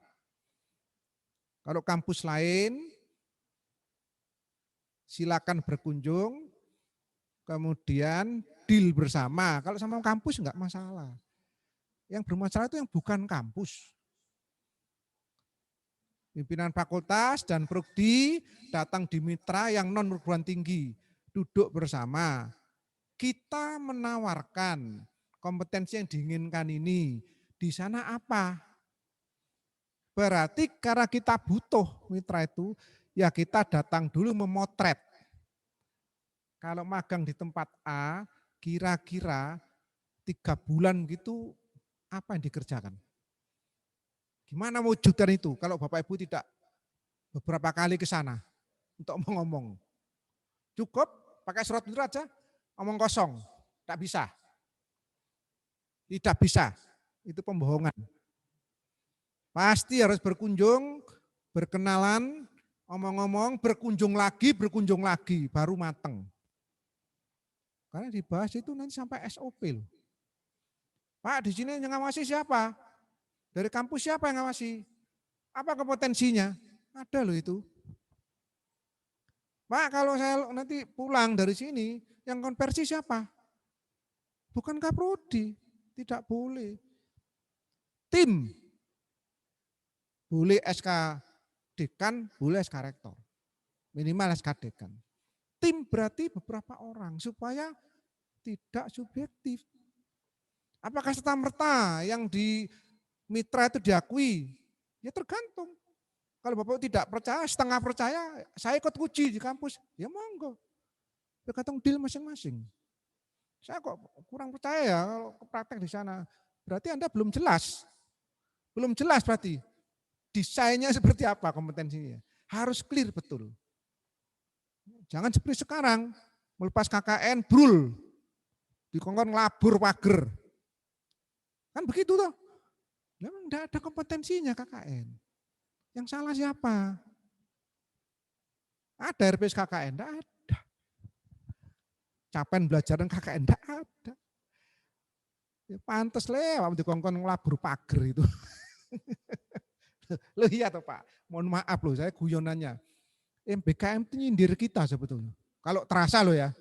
Kalau kampus lain silakan berkunjung, kemudian deal bersama. Kalau sama kampus enggak masalah. Yang bermasalah itu yang bukan kampus. Pimpinan fakultas dan prodi datang di mitra yang non perguruan tinggi, duduk bersama. Kita menawarkan kompetensi yang diinginkan ini, di sana apa? Berarti karena kita butuh mitra itu, ya kita datang dulu memotret. Kalau magang di tempat A, kira-kira 3 bulan gitu apa yang dikerjakan? Gimana mewujudkan itu kalau Bapak Ibu tidak beberapa kali ke sana untuk ngomong. Cukup pakai surat itu aja, omong kosong, tidak bisa. Tidak bisa, itu pembohongan. Pasti harus berkunjung, berkenalan, omong-omong, berkunjung lagi, baru mateng. Karena dibahas itu nanti sampai SOP loh. Pak, di sini yang ngawasi siapa? Dari kampus siapa yang ngawasi? Apa kompetensinya? Ada loh itu. Pak, kalau saya nanti pulang dari sini, yang konversi siapa? Bukan Kaprodi, tidak boleh. Tim, boleh SK dekan, boleh SK rektor. Minimal SK dekan. Tim berarti beberapa orang, supaya tidak subjektif. Apakah serta-merta yang di mitra itu diakui? Ya tergantung. Kalau Bapak tidak percaya, setengah percaya, saya ikut uji di kampus, ya monggo. Tergantung deal masing-masing. Saya kok kurang percaya ya kalau praktek di sana. Berarti Anda belum jelas. Belum jelas berarti. Desainnya seperti apa kompetensinya. Harus clear betul. Jangan seperti sekarang, melepas KKN, brul. Dikongkon ngelabur pager. Kan begitu toh. Memang tidak ada kompetensinya KKN. Yang salah siapa? Ada RPS KKN? Tidak ada. Capaian belajar dan KKN? Tidak ada. Ya, pantes lewat dikongkon ngelabur pager itu. Loh iya toh Pak, mohon maaf loh saya guyonannya. MBKM itu nyindir kita sebetulnya. Kalau terasa loh ya,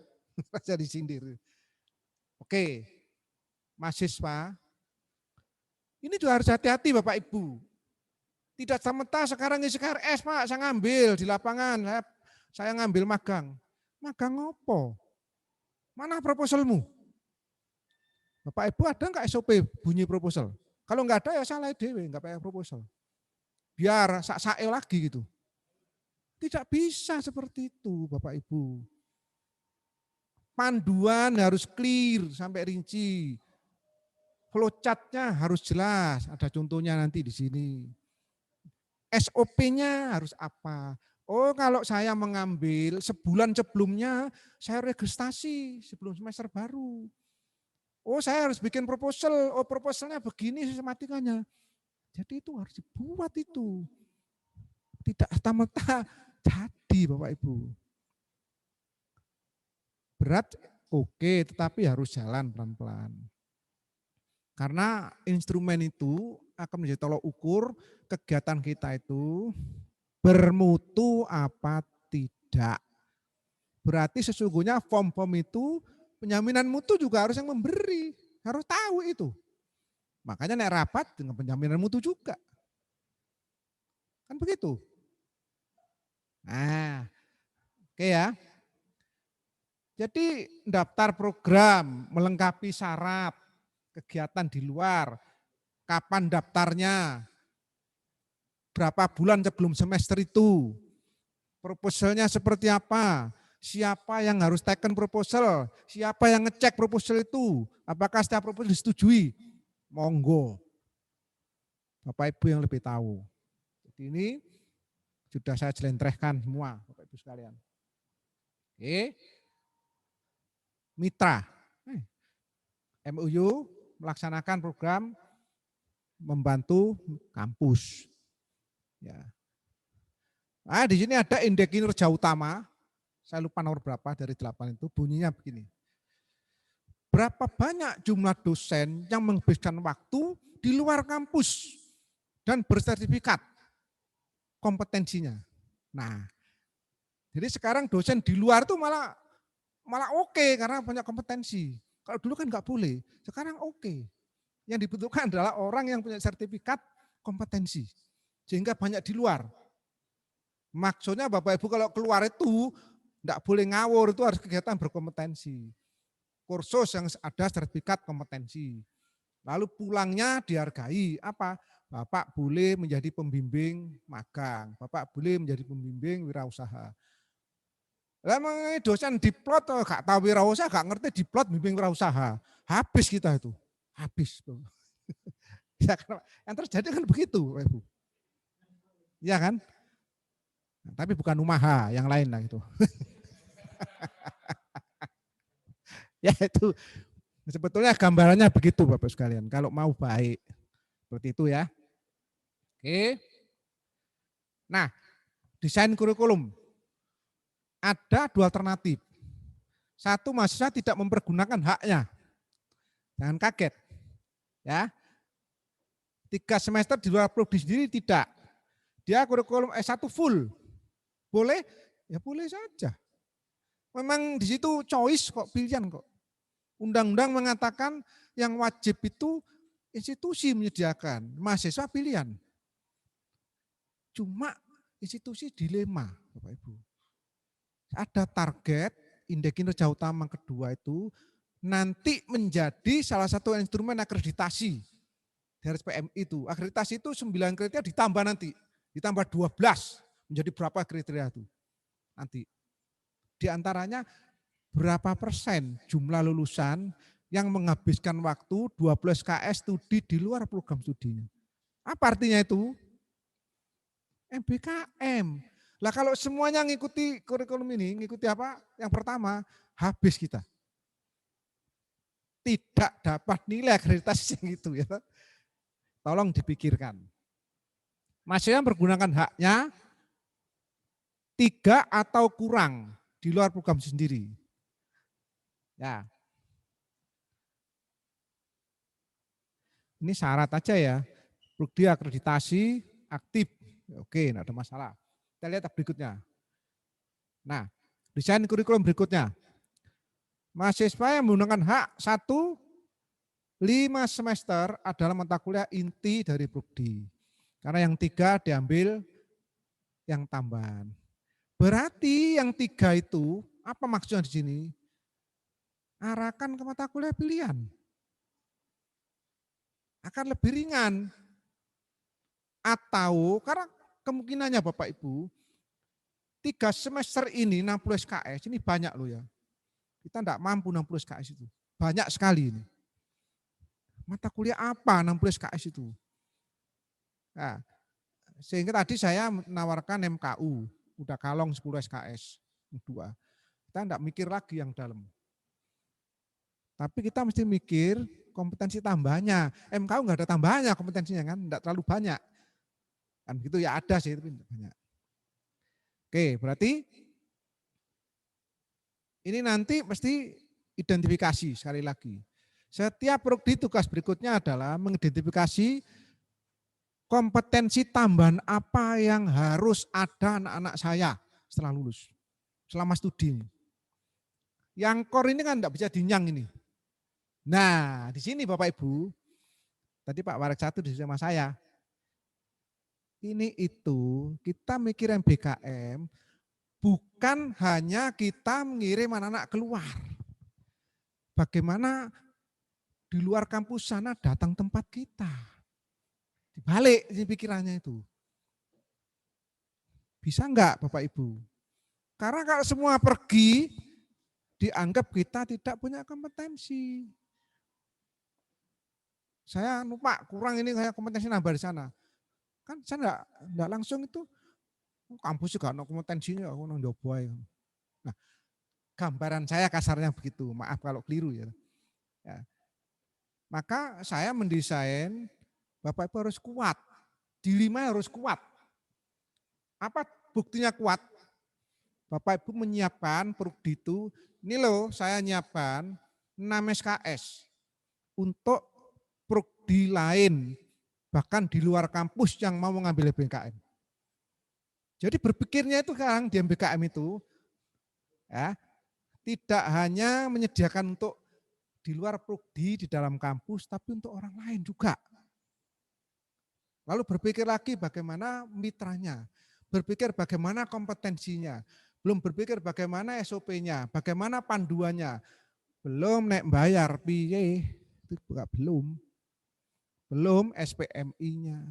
terasa disindir. Oke, mahasiswa, ini juga harus hati-hati Bapak Ibu. Tidak semata sekarang ngisi KRS Pak, saya ngambil di lapangan, saya ngambil magang. Magang apa? Mana proposalmu? Bapak Ibu ada enggak SOP bunyi proposal? Kalau enggak ada ya salah dewe, enggak pakai proposal. Biar sak-sae lagi gitu. Tidak bisa seperti itu Bapak Ibu. Panduan harus clear sampai rinci. Flowchart-nya harus jelas, ada contohnya nanti di sini. SOP-nya harus apa? Oh kalau saya mengambil sebulan sebelumnya saya registrasi sebelum semester baru. Oh saya harus bikin proposal, oh proposalnya begini sistematikanya. Jadi itu harus dibuat itu. Tidak serta-merta jadi Bapak Ibu. Berat oke, tetapi harus jalan pelan-pelan. Karena instrumen itu akan menjadi tolok ukur kegiatan kita itu bermutu apa tidak. Berarti sesungguhnya form-form itu penjaminan mutu juga harus yang memberi, harus tahu itu. Makanya naik rapat dengan penjaminan mutu juga. Kan begitu. Nah, oke ya. Jadi daftar program, melengkapi syarat, kegiatan di luar, kapan daftarnya, berapa bulan sebelum semester itu, proposalnya seperti apa, siapa yang harus teken proposal, siapa yang ngecek proposal itu, apakah setiap proposal disetujui, monggo. Bapak Ibu yang lebih tahu. Jadi ini sudah saya jelentrehkan semua Bapak Ibu sekalian. Oke. Mitra. MOU melaksanakan program membantu kampus. Ya. Nah, di sini ada indeks kinerja utama. saya lupa nomor berapa dari 8 itu, bunyinya begini. Berapa banyak jumlah dosen yang menghabiskan waktu di luar kampus dan bersertifikat kompetensinya. Nah, jadi sekarang dosen di luar tuh malah oke karena banyak kompetensi. Kalau dulu kan nggak boleh, sekarang oke. Yang dibutuhkan adalah orang yang punya sertifikat kompetensi. Sehingga banyak di luar. Maksudnya Bapak Ibu kalau keluar itu enggak boleh ngawur, itu harus kegiatan berkompetensi. Kursus yang ada sertifikat kompetensi. Lalu pulangnya dihargai. Apa? Bapak boleh menjadi pembimbing magang. Bapak boleh menjadi pembimbing wirausaha. Lah emang dosen diplot gak tahu wirausaha, gak ngerti diplot bimbing wirausaha. Habis kita itu. Habis. Ya, yang terjadi kan begitu, Ibu. Iya kan? Nah, tapi bukan Umaha, yang lain lah itu. Ya itu sebetulnya gambarannya begitu Bapak sekalian. Kalau mau baik seperti itu ya. Oke. Nah, desain kurikulum ada 2 alternatif. Satu, mahasiswa tidak mempergunakan haknya. Jangan kaget. Ya. 3 semester di luar prodi sendiri tidak. Dia kurikulum S1 full. Boleh? Ya boleh saja. Memang di situ choice kok, pilihan kok. Undang-undang mengatakan yang wajib itu institusi menyediakan, mahasiswa pilihan. Cuma institusi dilema, Bapak Ibu. Ada target, indeks kinerja utama kedua itu nanti menjadi salah satu instrumen akreditasi dari PMI itu. Akreditasi itu 9 kriteria ditambah nanti, ditambah 12 menjadi berapa kriteria itu nanti. Di antaranya berapa persen jumlah lulusan yang menghabiskan waktu 12 KS studi di luar program studinya. Apa artinya itu? MBKM. Lah kalau semuanya ngikuti kurikulum ini, ngikuti apa? Yang pertama, habis kita. Tidak dapat nilai akreditasi yang itu ya. Tolong dipikirkan. Mahasiswa mempergunakan haknya 3 atau kurang di luar program sendiri. Ya. Ini syarat aja ya. Prodi akreditasi aktif. Oke, enggak ada masalah. Kita lihat berikutnya. Nah, desain kurikulum berikutnya. Mahasiswa yang menggunakan hak 1 5 semester adalah mata kuliah inti dari prodi. Karena yang 3 diambil yang tambahan. Berarti yang 3 itu apa maksudnya di sini? Arahkan ke mata kuliah pilihan. Akan lebih ringan. Atau karena kemungkinannya Bapak Ibu 3 semester ini 60 SKS ini banyak loh ya. Kita enggak mampu 60 SKS itu. Banyak sekali ini. Mata kuliah apa 60 SKS itu? Nah, sehingga tadi saya menawarkan MKU, udah kalong 10 SKS, 2. Kita enggak mikir lagi yang dalam. Tapi kita mesti mikir kompetensi tambahnya. MKU enggak ada tambahnya kompetensinya kan, enggak terlalu banyak. Kan gitu ya ada sih, tapi enggak banyak. Oke, berarti ini nanti mesti identifikasi sekali lagi. Setiap prodi tugas berikutnya adalah mengidentifikasi kompetensi tambahan apa yang harus ada anak-anak saya setelah lulus, selama studi. Yang core ini kan enggak bisa dinyang ini. Nah, di sini Bapak Ibu, tadi Pak Warek 1 di sama saya. Ini itu kita mikir MBKM bukan hanya kita mengirim anak-anak keluar. Bagaimana di luar kampus sana datang tempat kita. Dibalik ini pikirannya itu. Bisa enggak Bapak Ibu? Karena kalau semua pergi, dianggap kita tidak punya kompetensi. Saya lupa kurang ini kayak kompetensi nambah di sana. Kan saya enggak langsung itu kampus juga ada kompetensinya aku nang njobo ae. Nah, gambaran saya kasarnya begitu. Maaf kalau keliru ya. Ya. Maka saya mendesain Bapak Ibu harus kuat. Di 5 harus kuat. Apa buktinya kuat? Bapak Ibu menyiapkan prodi itu, ini loh saya nyiapkan 6 SKS untuk prodi lain, bahkan di luar kampus yang mau mengambil MBKM. Jadi berpikirnya itu sekarang di MBKM itu ya, tidak hanya menyediakan untuk di luar prodi di dalam kampus, tapi untuk orang lain juga. Lalu berpikir lagi bagaimana mitranya, berpikir bagaimana kompetensinya, belum berpikir bagaimana SOP-nya, bagaimana panduannya, belum nek bayar piye, itu juga belum SPMI-nya.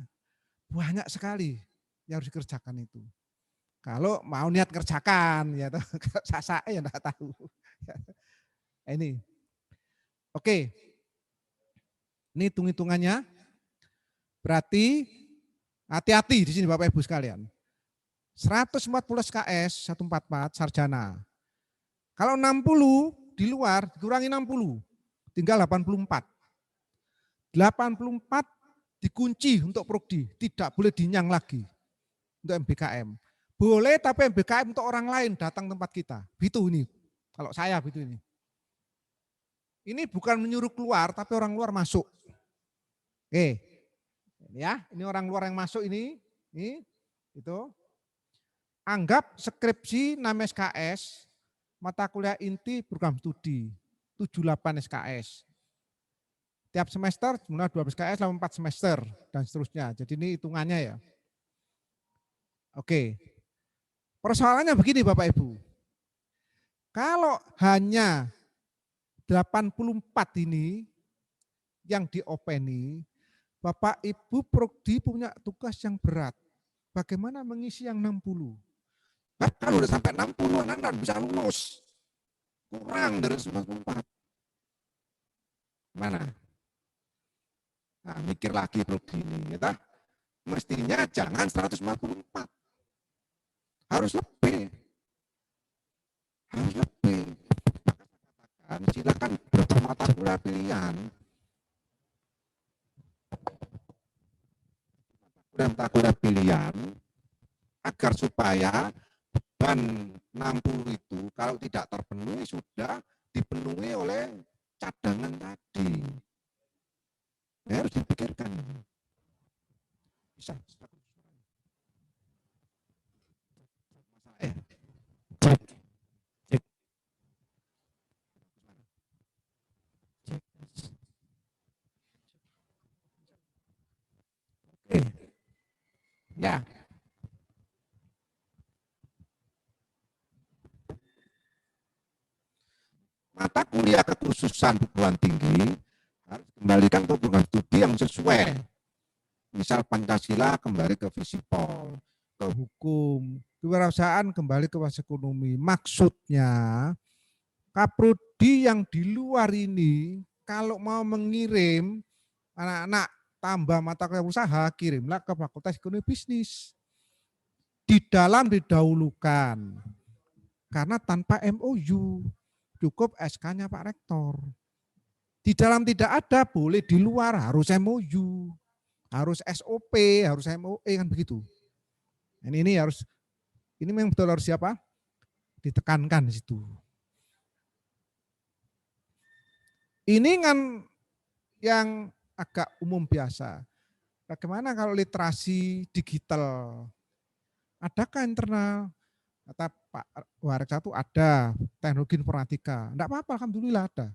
Banyak sekali yang harus dikerjakan itu. Kalau mau niat kerjakan, ya saya ya enggak tahu. Ini, oke, ini hitung-hitungannya. Berarti hati-hati di sini Bapak Ibu sekalian. 140 SKS 144 sarjana. Kalau 60 di luar dikurangi 60, tinggal 84. 84 dikunci untuk prodi, tidak boleh dinyang lagi untuk MBKM. Boleh tapi MBKM untuk orang lain datang tempat kita. Gitu ini. Kalau saya gitu ini. Ini bukan menyuruh keluar tapi orang luar masuk. Oke. Ya, ini orang luar yang masuk ini itu. Anggap skripsi 6 SKS, mata kuliah inti program studi 78 SKS. Tiap semester jumlah 12 SKS, 4 semester dan seterusnya. Jadi ini hitungannya ya. Oke. Persoalannya begini Bapak Ibu. Kalau hanya 84 ini yang diopeni, Bapak Ibu prodi punya tugas yang berat. Bagaimana mengisi yang 60? Kalau udah sampai 60 anak bisa lulus. Kurang dari 94. Mana? Nah, mikir lagi prodi ini. Ya, mestinya jangan 154. Harus lebih. Harus lebih. Silakan berapa mata kuliah pilihan. Mata kuliah pilihan agar supaya beban 60 itu kalau tidak terpenuhi sudah dipenuhi oleh cadangan tadi. Ya, harus dipikirkan. Bisa. Ya. Mata kuliah kekhususan perguruan tinggi harus kembalikan ke program studi yang sesuai. Misal Pancasila kembali ke Visipol, ke hukum, kewirausahaan kembali ke bahasa ekonomi. Maksudnya kaprodi yang di luar ini kalau mau mengirim anak-anak tambah mata kuliah usaha, kirimlah ke Fakultas Ekonomi Bisnis. Di dalam didahulukan. Karena tanpa MOU, cukup SK-nya Pak Rektor. Di dalam tidak ada, boleh di luar, harus MOU, harus SOP, harus MOE, kan begitu. Ini harus, ini memang betul harus siapa? Ditekankan di situ. Ini kan yang agak umum biasa. Bagaimana kalau literasi digital? Adakah internal? Kata Pak Warek satu ada, teknologi informatika. Enggak apa-apa, alhamdulillah ada.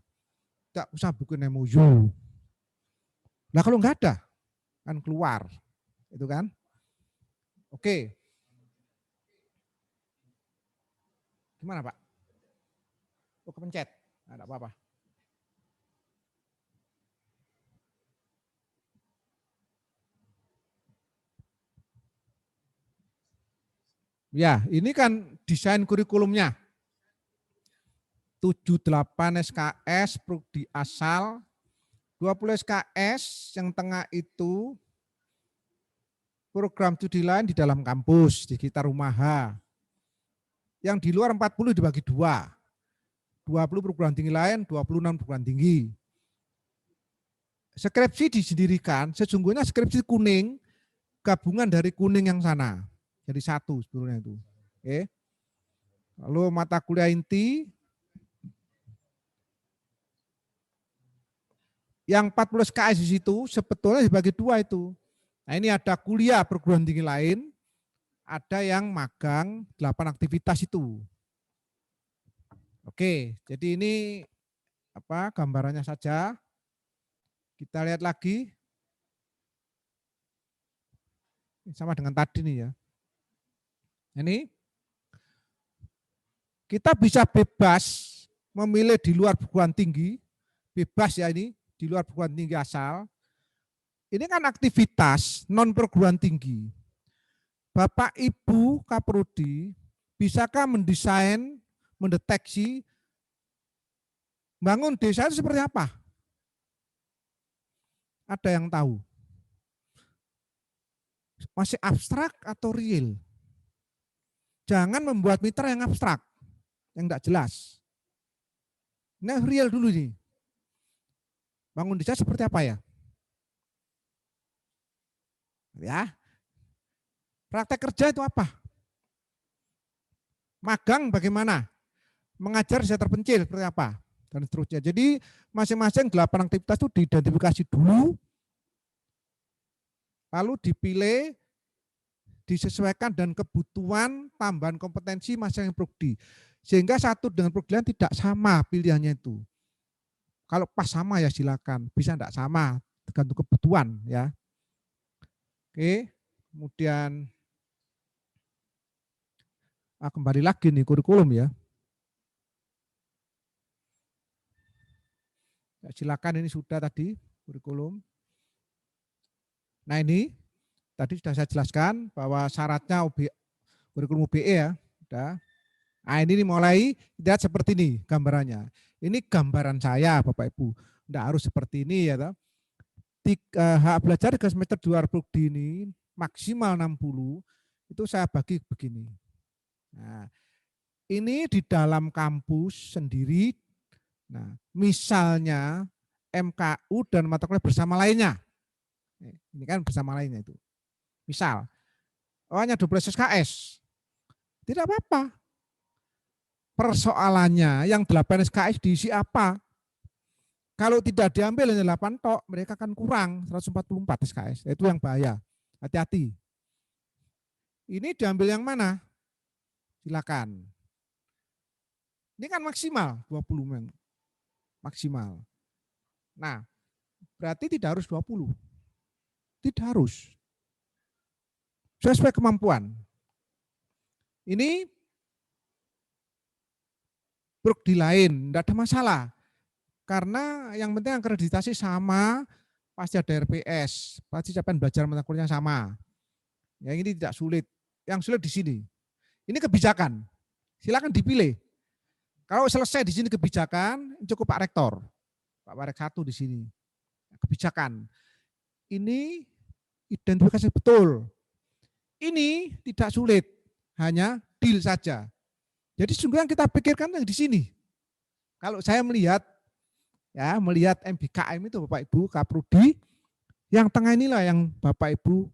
Enggak usah bikin MOU. Nah kalau enggak ada, kan keluar. Itu kan. Oke. Gimana Pak? Oh kepencet. Nah, enggak apa-apa. Ya, ini kan desain kurikulumnya. 78 SKS prodi asal, 20 SKS yang tengah itu program studi lain di dalam kampus, di sekitar Rumaha. Yang di luar 40 dibagi 2. 20 perguruan tinggi lain, 26 perguruan tinggi. Skripsi disendirikan, sesungguhnya skripsi kuning, gabungan dari kuning yang sana. Jadi satu sebetulnya itu. Oke. Lalu mata kuliah inti yang 40 SKS di situ sebetulnya dibagi dua itu. Nah, ini ada kuliah perguruan tinggi lain, ada yang magang 8 aktivitas itu. Oke, jadi ini apa gambarannya saja. Kita lihat lagi. Sama dengan tadi nih ya. Ini kita bisa bebas memilih di luar perguruan tinggi, bebas ya ini, di luar perguruan tinggi asal. Ini kan aktivitas non perguruan tinggi. Bapak Ibu Kaprodi, bisakah mendesain, mendeteksi, bangun desa itu seperti apa? Ada yang tahu? Masih abstrak atau real? Jangan membuat mitra yang abstrak, yang enggak jelas. Nah, real dulu nih. Bangun desa seperti apa ya? Ya. Praktek kerja itu apa? Magang bagaimana? Mengajar desa terpencil seperti apa? Dan seterusnya. Jadi masing-masing 8 aktivitas itu diidentifikasi dulu, lalu dipilih, disesuaikan dengan kebutuhan tambahan kompetensi masing-masing prodi. Sehingga satu dengan prodi lain tidak sama pilihannya itu. Kalau pas sama ya silakan, bisa enggak sama, tergantung kebutuhan ya. Oke, kemudian kembali lagi nih kurikulum ya. Silakan, ini sudah tadi kurikulum. Nah ini tadi sudah saya jelaskan bahwa syaratnya kurikulum UBE ya. Sudah. Nah ini mulai lihat seperti ini gambarannya. Ini gambaran saya Bapak Ibu. Tidak harus seperti ini ya. Hak belajar di semester 2 prodi ini maksimal 60 itu saya bagi begini. Nah, ini di dalam kampus sendiri. Nah, misalnya MKU dan mata kuliah bersama lainnya. Ini kan bersama lainnya itu. Misal, hanya 12 SKS. Tidak apa-apa. Persoalannya yang 8 SKS diisi apa? Kalau tidak diambil hanya 8 tok, mereka akan kurang 144 SKS. Itu yang bahaya. Hati-hati. Ini diambil yang mana? Silakan. Ini kan maksimal 20 men. Maksimal. Nah, berarti tidak harus 20. Tidak harus. Sesuai kemampuan. Ini prodi lain, tidak ada masalah. Karena yang penting akreditasi sama, pasti ada RPS, pasti capaian belajar mata kuliahnya sama. Ya ini tidak sulit. Yang sulit di sini. Ini kebijakan. Silakan dipilih. Kalau selesai di sini kebijakan, cukup Pak Rektor. Pak Warek 1 di sini. Kebijakan. Ini identifikasi betul. Ini tidak sulit, hanya deal saja. Jadi sungguh yang kita pikirkan yang di sini. Kalau saya melihat MBKM itu Bapak Ibu Kaprodi, yang tengah inilah yang Bapak Ibu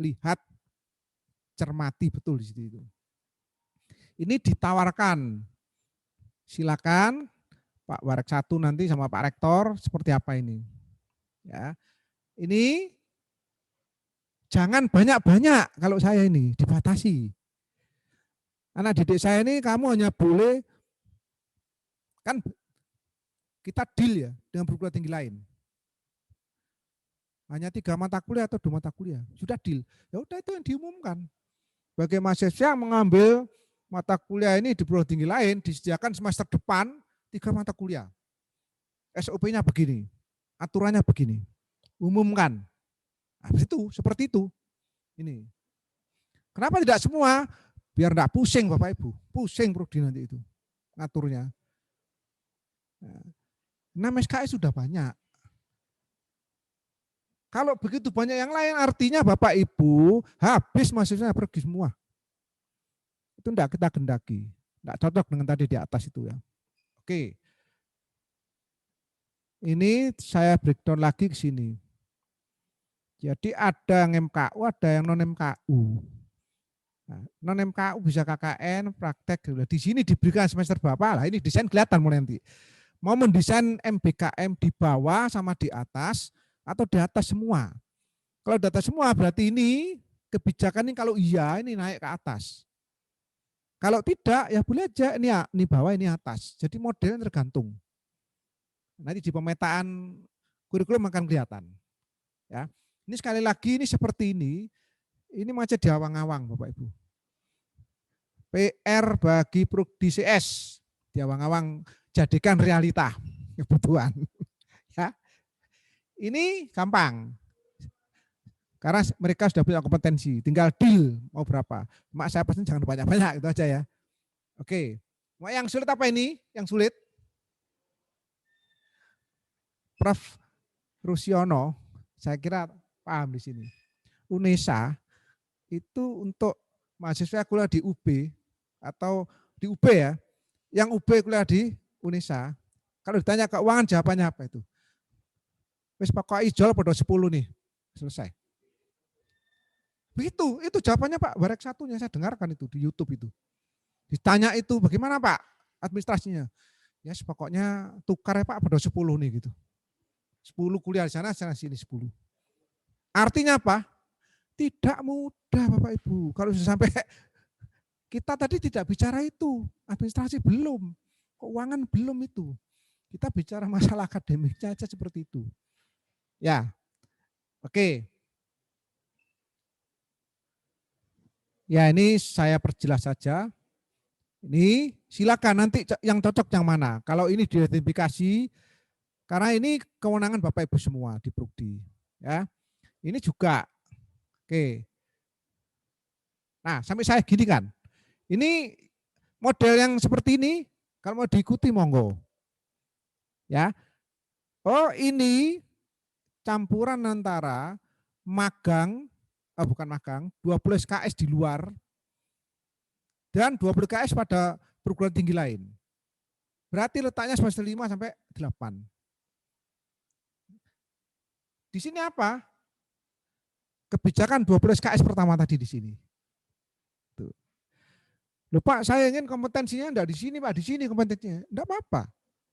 lihat, cermati betul di situ. Ini ditawarkan. Silakan Pak Warek 1 nanti sama Pak Rektor seperti apa ini. Ya. Ini jangan banyak-banyak kalau saya ini dibatasi. Anak didik saya ini kamu hanya boleh, kan kita deal ya dengan perguruan tinggi lain. Hanya 3 mata kuliah atau 2 mata kuliah. Sudah deal. Ya udah itu yang diumumkan. Bagi mahasiswa yang mengambil mata kuliah ini di perguruan tinggi lain, disediakan semester depan 3 mata kuliah. SOP-nya begini, aturannya begini. Umumkan. Habis itu, seperti itu. Ini. Kenapa tidak semua? Biar enggak pusing Bapak Ibu. Pusing prodi nanti itu. Ngaturnya. Nah, 6 SKS sudah banyak. Kalau begitu banyak yang lain, artinya Bapak Ibu habis mahasiswa pergi semua. Itu enggak kita gendaki. Enggak cocok dengan tadi di atas itu ya. Oke. Ini saya breakdown lagi ke sini. Jadi ada yang MKU, ada yang non MKU. Nah, non MKU bisa KKN, praktek. Di sini diberikan semester berapa lah, ini desain kelihatan mulai nanti. Mau mendesain MBKM di bawah sama di atas atau di atas semua. Kalau di atas semua berarti ini kebijakan ini kalau iya ini naik ke atas. Kalau tidak ya boleh aja ini bawah ini atas. Jadi modelnya tergantung. Nanti di pemetaan kurikulum akan kelihatan. Ya. Ini sekali lagi ini seperti ini macet di awang-awang Bapak Ibu. PR bagi Prodi CS di awang-awang jadikan realita kebutuhan. Ya. Ini gampang. Karena mereka sudah punya kompetensi, tinggal deal mau berapa. Mak saya pesen jangan banyak-banyak, itu aja ya. Oke. Yang sulit apa ini? Yang sulit? Prof. Rusyono, saya kira paham di sini. UNESA itu untuk mahasiswa kuliah di UB atau di UB ya, yang UB kuliah di UNESA, kalau ditanya keuangan jawabannya apa itu? Wis pokoknya ijol pada 10 nih, selesai. Begitu, itu jawabannya Pak Warek satunya saya dengarkan itu di YouTube itu. Ditanya itu bagaimana Pak administrasinya? Ya pokoknya tukar ya Pak pada 10 nih gitu. 10 kuliah di sana sini 10. Artinya apa? Tidak mudah Bapak Ibu. Kalau sudah sampai kita tadi tidak bicara itu, administrasi belum, keuangan belum itu. Kita bicara masalah akademiknya aja seperti itu. Ya, oke. Ya ini saya perjelas saja. Ini silakan nanti yang cocok yang mana. Kalau ini diidentifikasi, karena ini kewenangan Bapak Ibu semua di Prodi. Ya, ini juga. Oke. Nah, sampai saya gini kan. Ini model yang seperti ini, kalau mau diikuti monggo. Ya. Oh, ini campuran antara magang, bukan magang, 20 SKS di luar dan 20 SKS pada perguruan tinggi lain. Berarti letaknya semester 5 sampai 8. Di sini apa? Kebijakan 12 SKS pertama tadi di sini. Tuh. Loh Pak, saya ingin kompetensinya enggak di sini Pak, di sini kompetensinya. Enggak apa-apa.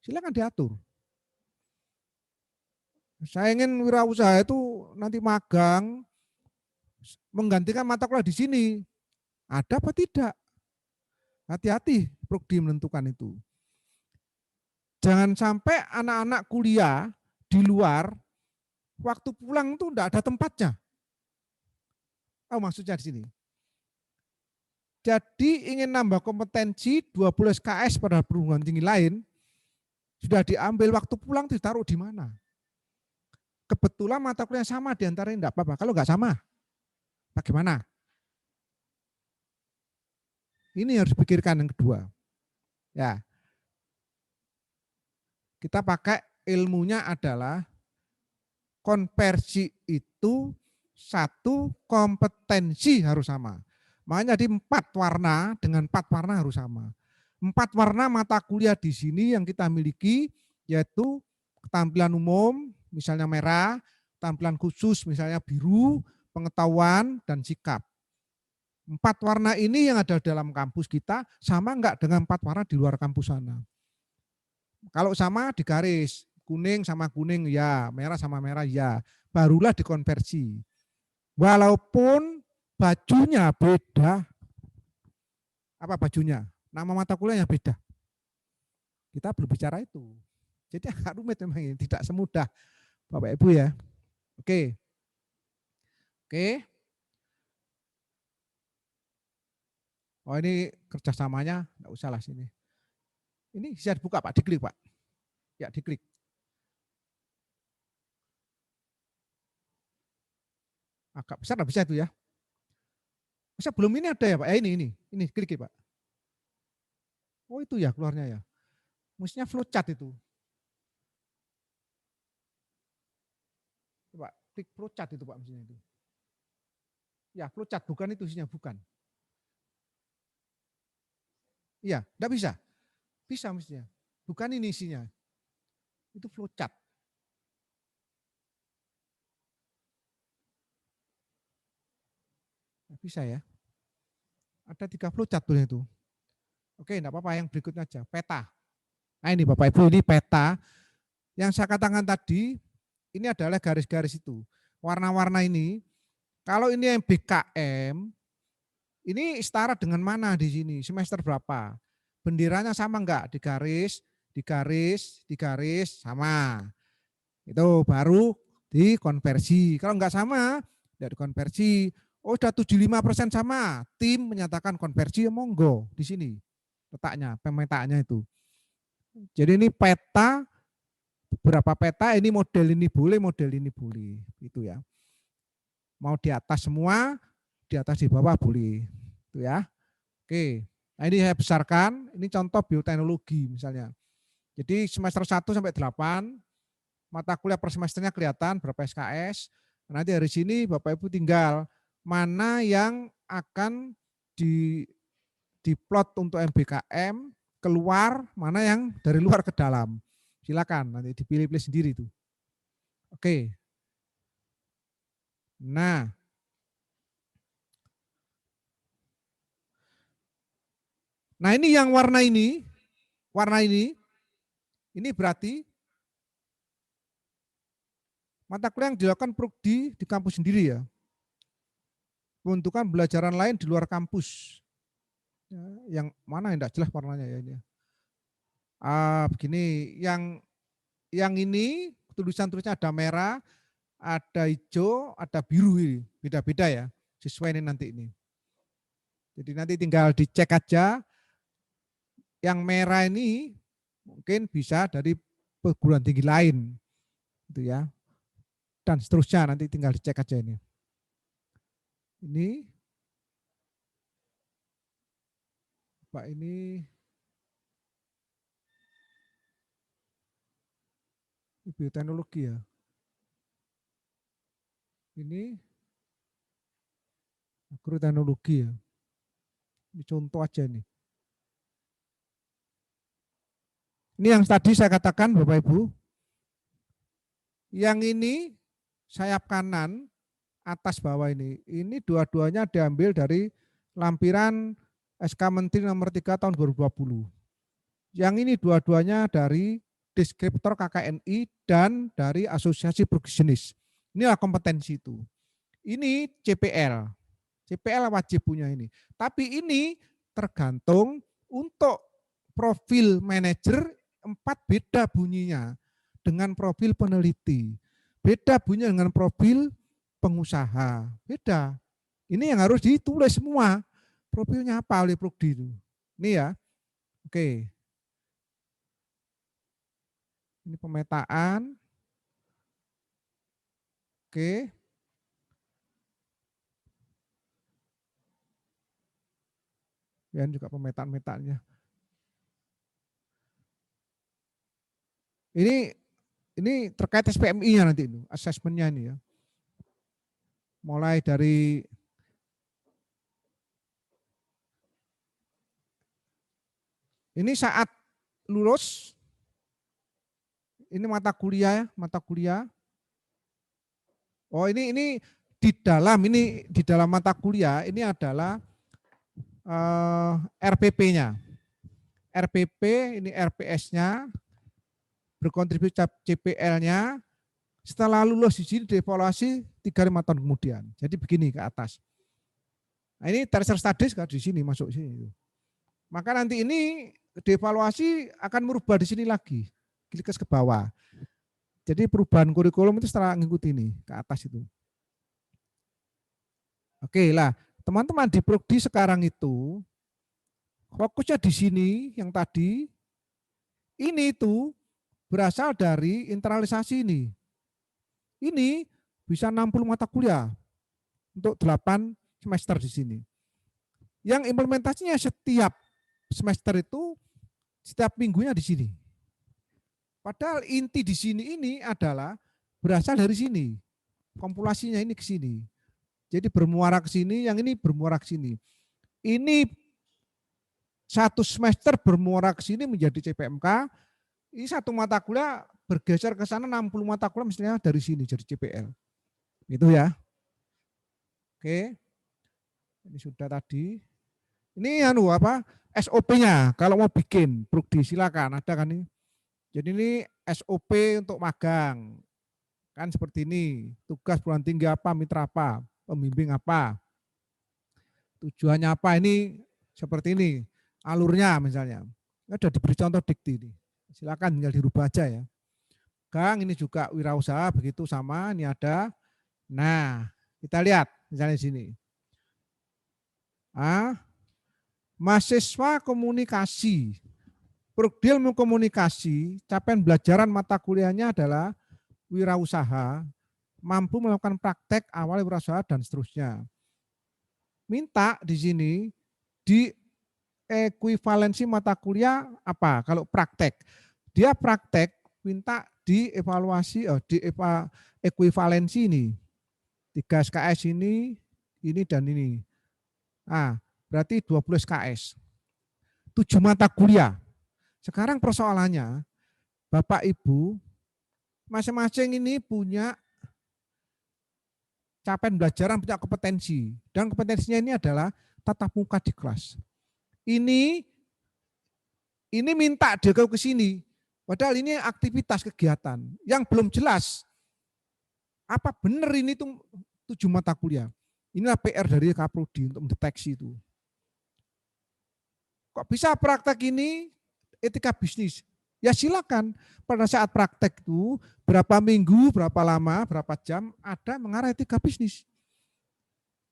Silakan diatur. Saya ingin wirausaha itu nanti magang menggantikan mata kuliah di sini. Ada apa tidak? Hati-hati Prodi menentukan itu. Jangan sampai anak-anak kuliah di luar waktu pulang itu enggak ada tempatnya. Oh, maksudnya di sini. Jadi ingin nambah kompetensi 20 SKS pada perguruan tinggi lain, sudah diambil waktu pulang ditaruh di mana? Kebetulan mata kuliah sama di antara enggak apa-apa. Kalau enggak sama, bagaimana? Ini harus dipikirkan yang kedua. Ya. Kita pakai ilmunya adalah konversi itu satu kompetensi harus sama. Makanya di 4 warna dengan 4 warna harus sama. 4 warna mata kuliah di sini yang kita miliki yaitu keterampilan umum misalnya merah, keterampilan khusus misalnya biru, pengetahuan dan sikap. 4 warna ini yang ada dalam kampus kita sama enggak dengan 4 warna di luar kampus sana. Kalau sama di garis, kuning sama kuning ya, merah sama merah ya, barulah dikonversi. Walaupun bajunya beda, apa bajunya? Nama mata kuliahnya beda. Kita belum bicara itu. Jadi agak rumit memang ini, tidak semudah Bapak Ibu ya. Oke. Oke. Oh ini kerjasamanya, enggak usah lah sini. Ini bisa dibuka Pak, diklik Pak. Ya diklik. Agak besar nggak bisa itu ya. Masa belum ini ada ya Pak? Ini klik ya Pak. Oh itu ya keluarnya ya. Mestinya flowchart itu. Coba klik flowchart itu Pak mestinya itu. Ya flowchart bukan itu isinya, bukan. Iya, enggak bisa. Bisa mestinya. Bukan ini isinya. Itu flowchart. Bisa ya. Ada 3 flowchart itu. Oke, enggak apa-apa, yang berikutnya aja, peta. Nah ini Bapak Ibu, ini peta. Yang saya katakan tadi, ini adalah garis-garis itu. Warna-warna ini, kalau ini yang BKM, ini setara dengan mana di sini? Semester berapa? Benderanya sama enggak? Digaris, digaris, digaris, sama. Itu baru dikonversi. Kalau enggak sama, tidak dikonversi. Oh, sudah 75% sama. Tim menyatakan konversi, ya monggo di sini. Letaknya, pemetaannya itu. Jadi ini peta, beberapa peta, ini model ini boleh. Itu ya. Mau di atas semua, di atas di bawah boleh. Itu ya. Oke. Nah ini saya besarkan, ini contoh bioteknologi misalnya. Jadi semester 1 sampai 8, mata kuliah per semesternya kelihatan berapa SKS. Nanti dari sini Bapak Ibu tinggal mana yang akan diplot untuk MBKM keluar, mana yang dari luar ke dalam. Silakan nanti dipilih-pilih sendiri itu. Oke. Nah, ini yang warna ini berarti mata kuliah yang dilakukan prodi di kampus sendiri ya. Peruntukan belajaran lain di luar kampus. Yang mana yang tidak jelas warnanya ya ini. Begini, yang ini tulisan-tulisannya ada merah, ada hijau, ada biru ini. Beda-beda ya. Sesuai ini nanti ini. Jadi nanti tinggal dicek aja. Yang merah ini mungkin bisa dari perguruan tinggi lain. Itu ya. Dan seterusnya nanti tinggal dicek aja ini. Ini Pak ini bioteknologi ya. Ini agroteknologi ya. Ini contoh aja nih. Ini yang tadi saya katakan Bapak Ibu. Yang ini sayap kanan atas bawah ini dua-duanya diambil dari lampiran SK Menteri nomor 3 tahun 2020. Yang ini dua-duanya dari deskriptor KKNI dan dari Asosiasi Perkusionis. Inilah kompetensi itu. Ini CPL. CPL wajib punya ini. Tapi ini tergantung untuk profil manajer 4 beda bunyinya dengan profil peneliti. Beda bunyinya dengan profil pengusaha. Beda. Ini yang harus ditulis semua. Profilnya apa oleh Prodi itu. Ini ya. Oke. Ini pemetaan. Oke. Dan juga pemetaan-metaannya. Ini terkait SPMI-nya nanti itu, asesmennya ini ya. Mulai dari ini saat lulus, ini mata kuliah. Oh ini di dalam mata kuliah ini adalah RPP-nya. RPP ini RPS-nya, berkontribusi CPL-nya. Setelah lulus di sini dievaluasi 3-5 tahun kemudian. Jadi begini ke atas. Nah ini tertiary studies kan di sini masuk sini. Maka nanti ini dievaluasi akan merubah di sini lagi. Klik ke bawah. Jadi perubahan kurikulum itu setelah mengikuti ini ke atas itu. Oke lah, teman-teman di Prodi sekarang itu fokusnya di sini yang tadi ini itu berasal dari internalisasi ini. Ini bisa 60 mata kuliah untuk 8 semester di sini. Yang implementasinya setiap semester itu setiap minggunya di sini. Padahal inti di sini ini adalah berasal dari sini. Kompilasinya ini ke sini. Jadi bermuara ke sini, yang ini bermuara ke sini. Ini satu semester bermuara ke sini menjadi CPMK. Ini satu mata kuliah bergeser ke sana 60 mata kuliah misalnya dari sini jadi CPL. Itu ya. Oke. Ini sudah tadi. Ini SOP-nya kalau mau bikin Prukdi silakan ada kan ini. Jadi ini SOP untuk magang. Kan seperti ini, tugas perguruan tinggi apa, mitra apa, pembimbing apa, tujuannya apa, ini seperti ini, alurnya misalnya. Ada diberi contoh dikti ini. Silakan tinggal dirubah aja ya. Gang ini juga wirausaha begitu sama, ini ada. Nah, kita lihat misalnya di sini. Mahasiswa komunikasi. Prodi ilmu komunikasi, capaian belajaran mata kuliahnya adalah wirausaha, mampu melakukan praktek awal wirausaha dan seterusnya. Minta di sini di ekuivalensi mata kuliah apa? Kalau praktek, dia praktek minta dievaluasi, ekuivalensi ini 3 SKS ini dan ini. Berarti 20 SKS. 7 mata kuliah. Sekarang persoalannya, Bapak Ibu, masing-masing ini punya capaian belajaran, punya kompetensi. Dan kompetensinya ini adalah tatap muka di kelas. Ini minta dia ke sini. Padahal ini aktivitas kegiatan yang belum jelas. Apa benar ini tuh 7 mata kuliah? Inilah PR dari Kaprodi untuk mendeteksi itu. Kok bisa praktek ini etika bisnis? Ya silakan. Pada saat praktek itu berapa minggu, berapa lama, berapa jam ada mengarah etika bisnis.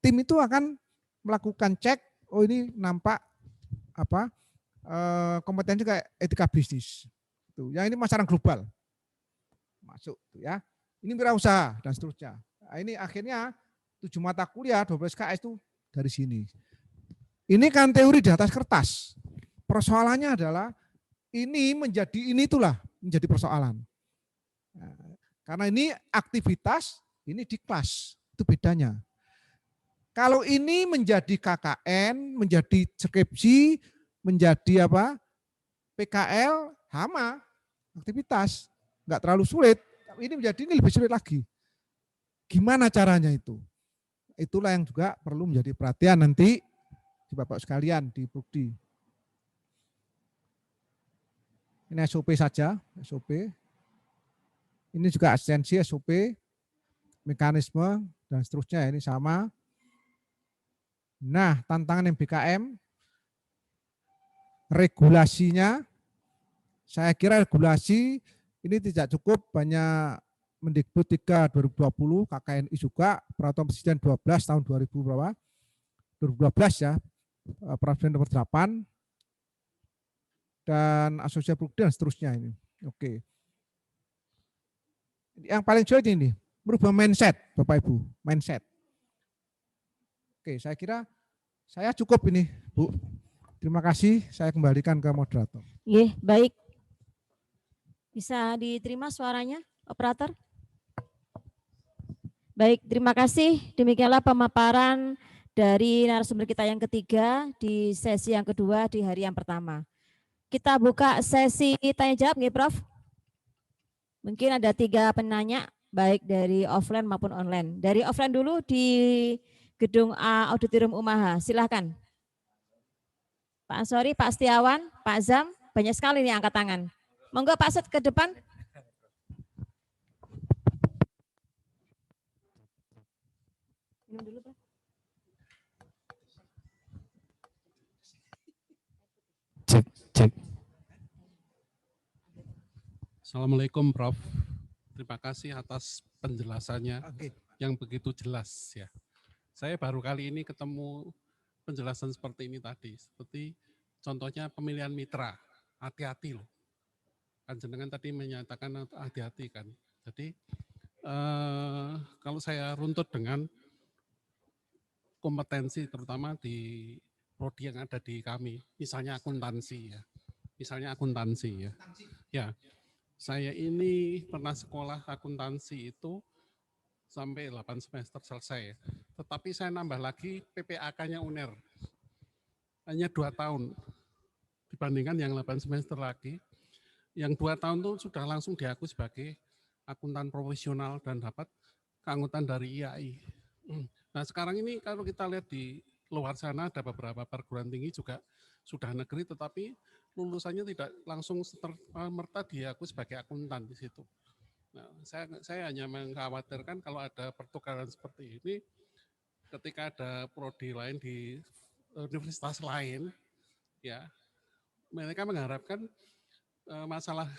Tim itu akan melakukan cek, oh ini nampak kompetensi kayak etika bisnis. Tuh, yang ini masalah global. Masuk tuh ya. Ini wirausaha dan seterusnya. Nah, ini akhirnya 7 mata kuliah 12 KS itu dari sini. Ini kan teori di atas kertas. Persoalannya adalah ini itulah menjadi persoalan. Nah, karena ini aktivitas, ini di kelas, itu bedanya. Kalau ini menjadi KKN, menjadi skripsi, menjadi PKL, sama aktivitas, nggak terlalu sulit. Ini lebih sulit lagi. Gimana caranya itu? Itulah yang juga perlu menjadi perhatian nanti di Bapak sekalian di Prukdi. Ini SOP saja, SOP. Ini juga asistensi SOP, mekanisme dan seterusnya ini sama. Nah, tantangan MBKM, regulasinya, saya kira regulasi ini tidak cukup, banyak Mendikbud 3 2020, KKNI juga, Peraturan Presiden 12 tahun 2012 ya, Peraturan nomor 8, dan Asosiasi Prukdi dan seterusnya ini. Oke. Yang paling sulit ini, merubah mindset, Bapak Ibu, mindset. Oke, saya kira saya cukup ini, Bu. Terima kasih, saya kembalikan ke moderator. Iya, baik. Bisa diterima suaranya, operator? Baik, terima kasih. Demikianlah pemaparan dari narasumber kita yang ketiga di sesi yang kedua di hari yang pertama. Kita buka sesi tanya jawab nggih, Prof? Mungkin ada 3 penanya, baik dari offline maupun online. Dari offline dulu di Gedung A Auditorium Umaha, silahkan. Pak Ansori, Pak Setiawan, Pak Zam, banyak sekali nih angkat tangan. Monggo Pak Sud ke depan. Minum dulu, Pak. Cek. Assalamualaikum Prof. Terima kasih atas penjelasannya yang begitu jelas ya. Saya baru kali ini ketemu penjelasan seperti ini tadi. Seperti contohnya pemilihan mitra, hati-hati loh. Kan jenengan tadi menyatakan hati-hati kan. Jadi kalau saya runtut dengan kompetensi terutama di prodi yang ada di kami, misalnya akuntansi ya. Ya, saya ini pernah sekolah akuntansi itu sampai 8 semester selesai. Tetapi saya nambah lagi PPAK-nya UNER. Hanya 2 tahun dibandingkan yang 8 semester lagi. Yang 2 tahun itu sudah langsung diakui sebagai akuntan profesional dan dapat keanggotaan dari IAI. Nah sekarang ini kalau kita lihat di luar sana ada beberapa perguruan tinggi juga sudah negeri, tetapi lulusannya tidak langsung merta diakui sebagai akuntan di situ. Nah, saya hanya mengkhawatirkan kalau ada pertukaran seperti ini, ketika ada prodi lain di universitas lain, ya mereka mengharapkan masalah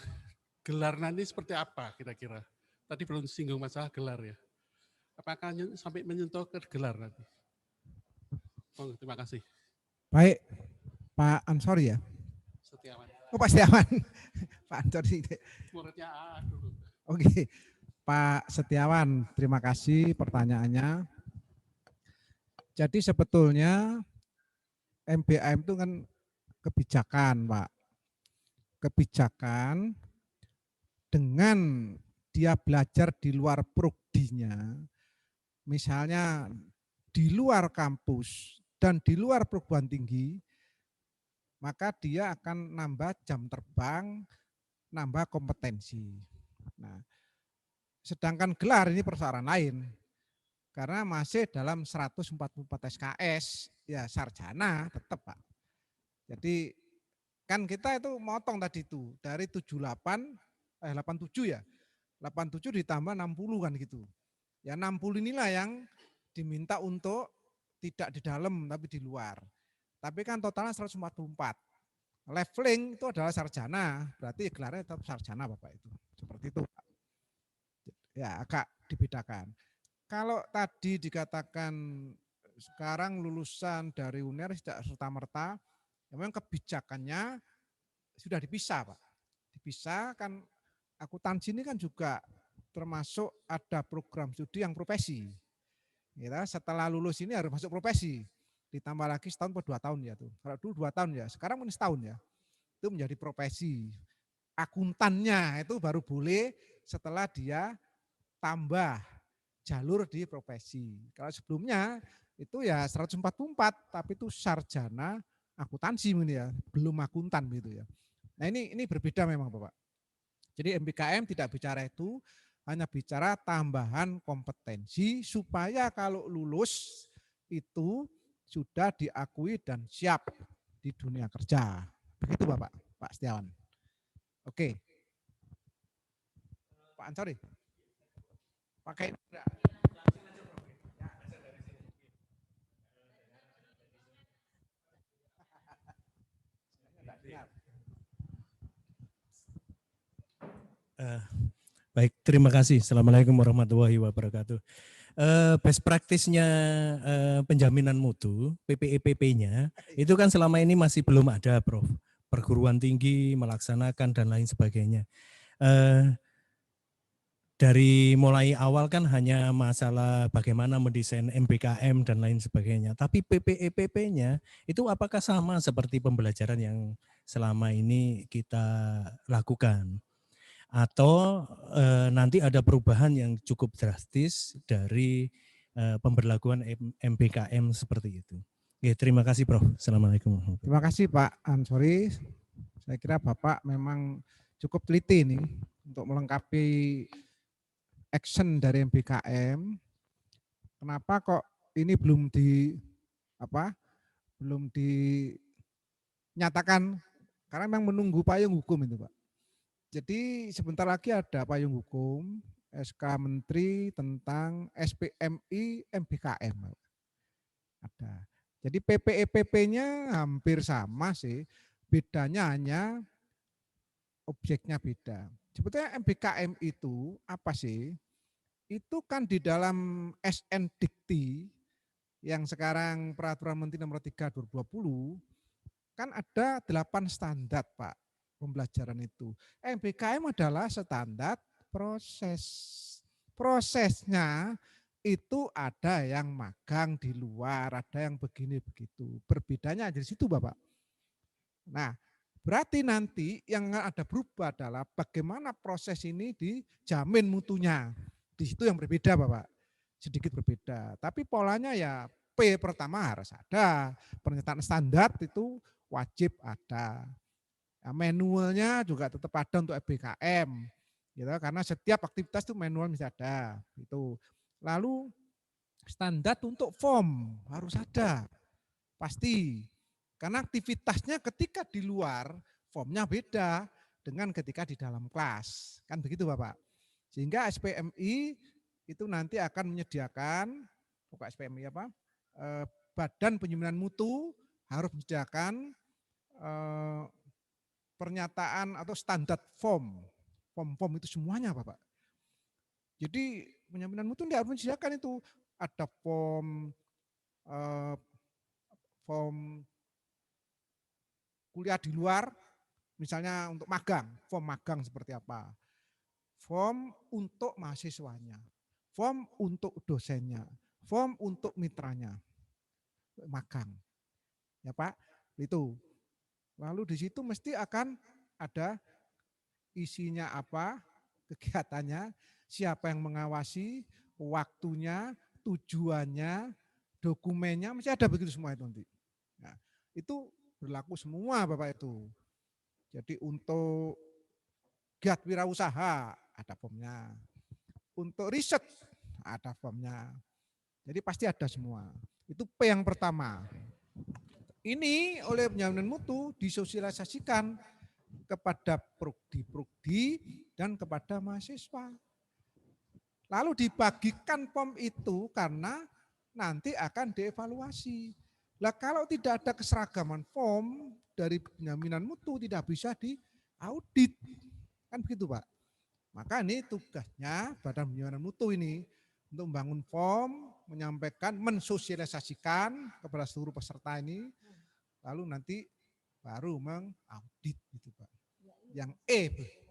gelar nanti seperti apa kira-kira. Tadi belum singgung masalah gelar ya. Apakah sampai menyentuh ke gelar nanti? Oh, terima kasih. Baik, Pak Ansori ya. Setiawan. Oh, Pak Setiawan. Pak Ansori. Muridnya A dulu. Oke, Pak Setiawan, terima kasih pertanyaannya. Jadi sebetulnya MBAM itu kan kebijakan, Pak. Kebijakan dengan dia belajar di luar prodinya, misalnya di luar kampus dan di luar perguruan tinggi, maka dia akan nambah jam terbang, nambah kompetensi. Nah, sedangkan gelar ini persoalan lain, karena masih dalam 144 SKS, ya sarjana tetap Pak. Jadi kan kita itu motong tadi itu, dari 87 ya, 87 ditambah 60 kan gitu. Ya 60 inilah yang diminta untuk tidak di dalam tapi di luar. Tapi kan totalnya 144. Leveling itu adalah sarjana, berarti gelarnya tetap sarjana Bapak itu. Seperti itu Pak. Ya agak dibedakan. Kalau tadi dikatakan sekarang lulusan dari UNER tidak serta-merta, memang kebijakannya sudah dipisah Pak. Dipisah kan akuntansi ini kan juga termasuk ada program studi yang profesi. Kita setelah lulus ini harus masuk profesi. Ditambah lagi setahun per 2 tahun ya tuh. Kalau dulu 2 tahun ya, sekarang mungkin setahun ya. Itu menjadi profesi. Akuntannya itu baru boleh setelah dia tambah jalur di profesi. Kalau sebelumnya itu ya 144, tapi itu sarjana akuntansi ini ya, belum akuntan gitu ya. Nah ini berbeda memang Bapak. Jadi MBKM tidak bicara itu, hanya bicara tambahan kompetensi supaya kalau lulus itu sudah diakui dan siap di dunia kerja. Begitu Bapak, Pak Setiawan. Oke. Pak Ansori. Pakai Baik, terima kasih. Assalamualaikum warahmatullahi wabarakatuh. Best practice-nya penjaminan mutu, PPEPP-nya, itu kan selama ini masih belum ada, Prof. Perguruan tinggi melaksanakan dan lain sebagainya. Dari mulai awal kan hanya masalah bagaimana mendesain MBKM dan lain sebagainya. Tapi PPEPP-nya itu apakah sama seperti pembelajaran yang selama ini kita lakukan? Atau nanti ada perubahan yang cukup drastis dari pemberlakuan MBKM seperti itu. Oke, terima kasih Prof. Assalamualaikum. Terima kasih Pak Ansori. Saya kira Bapak memang cukup teliti nih untuk melengkapi action dari MBKM. Kenapa kok ini belum dinyatakan? Karena memang menunggu payung hukum itu Pak. Jadi sebentar lagi ada payung hukum SK Menteri tentang SPMI MBKM. Ada. Jadi PPEPP-nya hampir sama sih, bedanya hanya objeknya beda. Sebetulnya MBKM itu apa sih? Itu kan di dalam SN Dikti yang sekarang Peraturan Menteri Nomor 3 2020 kan ada 8 standar Pak. Pembelajaran itu. MBKM adalah standar proses. Prosesnya itu ada yang magang di luar, ada yang begini begitu. Berbedanya dari situ Bapak. Nah, berarti nanti yang ada berubah adalah bagaimana proses ini dijamin mutunya. Di situ yang berbeda Bapak. Sedikit berbeda. Tapi polanya ya P pertama harus ada. Pernyataan standar itu wajib ada. Nah, manualnya juga tetap ada untuk MBKM, gitu, karena setiap aktivitas itu manual bisa ada. Itu. Lalu standar untuk form harus ada. Pasti. Karena aktivitasnya ketika di luar formnya beda dengan ketika di dalam kelas. Kan begitu Bapak. Sehingga SPMI itu nanti akan menyediakan, bukan SPMI apa, Badan Penjaminan Mutu harus menyediakan pernyataan atau standar form itu semuanya Bapak. Jadi penjaminan mutu tidak harus menyediakan itu, ada form kuliah di luar, misalnya untuk magang, form magang seperti apa, form untuk mahasiswanya, form untuk dosennya, form untuk mitranya, magang, ya Pak, itu. Lalu di situ mesti akan ada isinya apa, kegiatannya, siapa yang mengawasi, waktunya, tujuannya, dokumennya, mesti ada begitu semua itu nanti. Nah, itu berlaku semua Bapak itu. Jadi untuk giat wirausaha ada formnya, untuk riset ada formnya. Jadi pasti ada semua. Itu P yang pertama. Ini oleh penjaminan mutu disosialisasikan kepada prodi-prodi dan kepada mahasiswa. Lalu dibagikan form itu karena nanti akan dievaluasi. Lah kalau tidak ada keseragaman form dari penjaminan mutu tidak bisa diaudit. Kan begitu Pak. Maka ini tugasnya Badan Penjaminan Mutu ini untuk membangun form, menyampaikan, mensosialisasikan kepada seluruh peserta ini. Lalu nanti baru mengaudit gitu Pak. Yang E,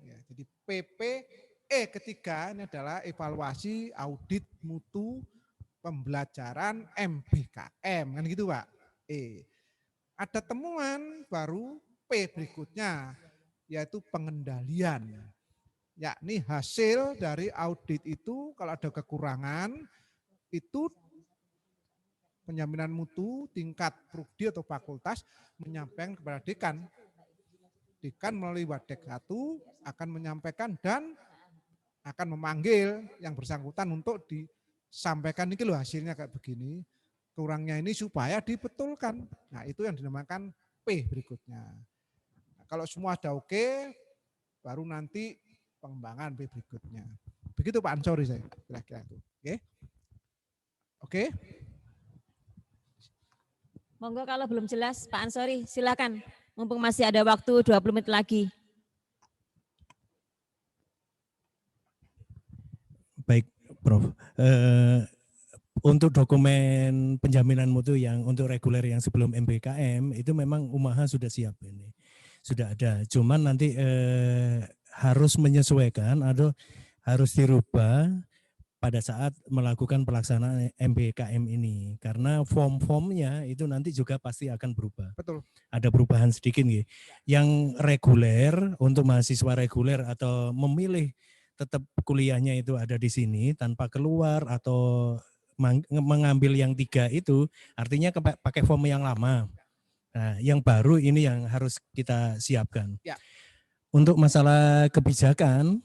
ya, jadi PPE ketiga ini adalah evaluasi audit mutu pembelajaran MBKM kan gitu Pak. E. Ada temuan baru P berikutnya yaitu pengendalian. Yakni hasil dari audit itu kalau ada kekurangan itu penjaminan mutu tingkat prodi atau fakultas menyampaikan kepada dekan. Dekan melalui Wadek 1 akan menyampaikan dan akan memanggil yang bersangkutan untuk disampaikan ini loh hasilnya kayak begini. Kurangnya ini supaya dibetulkan. Nah itu yang dinamakan P berikutnya. Nah, kalau semua ada oke, baru nanti pengembangan P berikutnya. Begitu Pak Ansori saya kira-kira itu. Oke. Oke. Monggo kalau belum jelas Pak Ansori silakan. Mumpung masih ada waktu 20 menit lagi. Baik, Prof. Untuk dokumen penjaminan mutu yang untuk reguler yang sebelum MBKM itu memang UMAHA sudah siap ini. Sudah ada. Cuman nanti harus menyesuaikan atau harus dirubah pada saat melakukan pelaksanaan MBKM ini. Karena form-formnya itu nanti juga pasti akan berubah. Betul. Ada perubahan sedikit nih. Yang reguler untuk mahasiswa reguler atau memilih tetap kuliahnya itu ada di sini tanpa keluar atau mengambil yang 3 itu artinya pakai form yang lama. Nah, yang baru ini yang harus kita siapkan. Ya. Untuk masalah kebijakan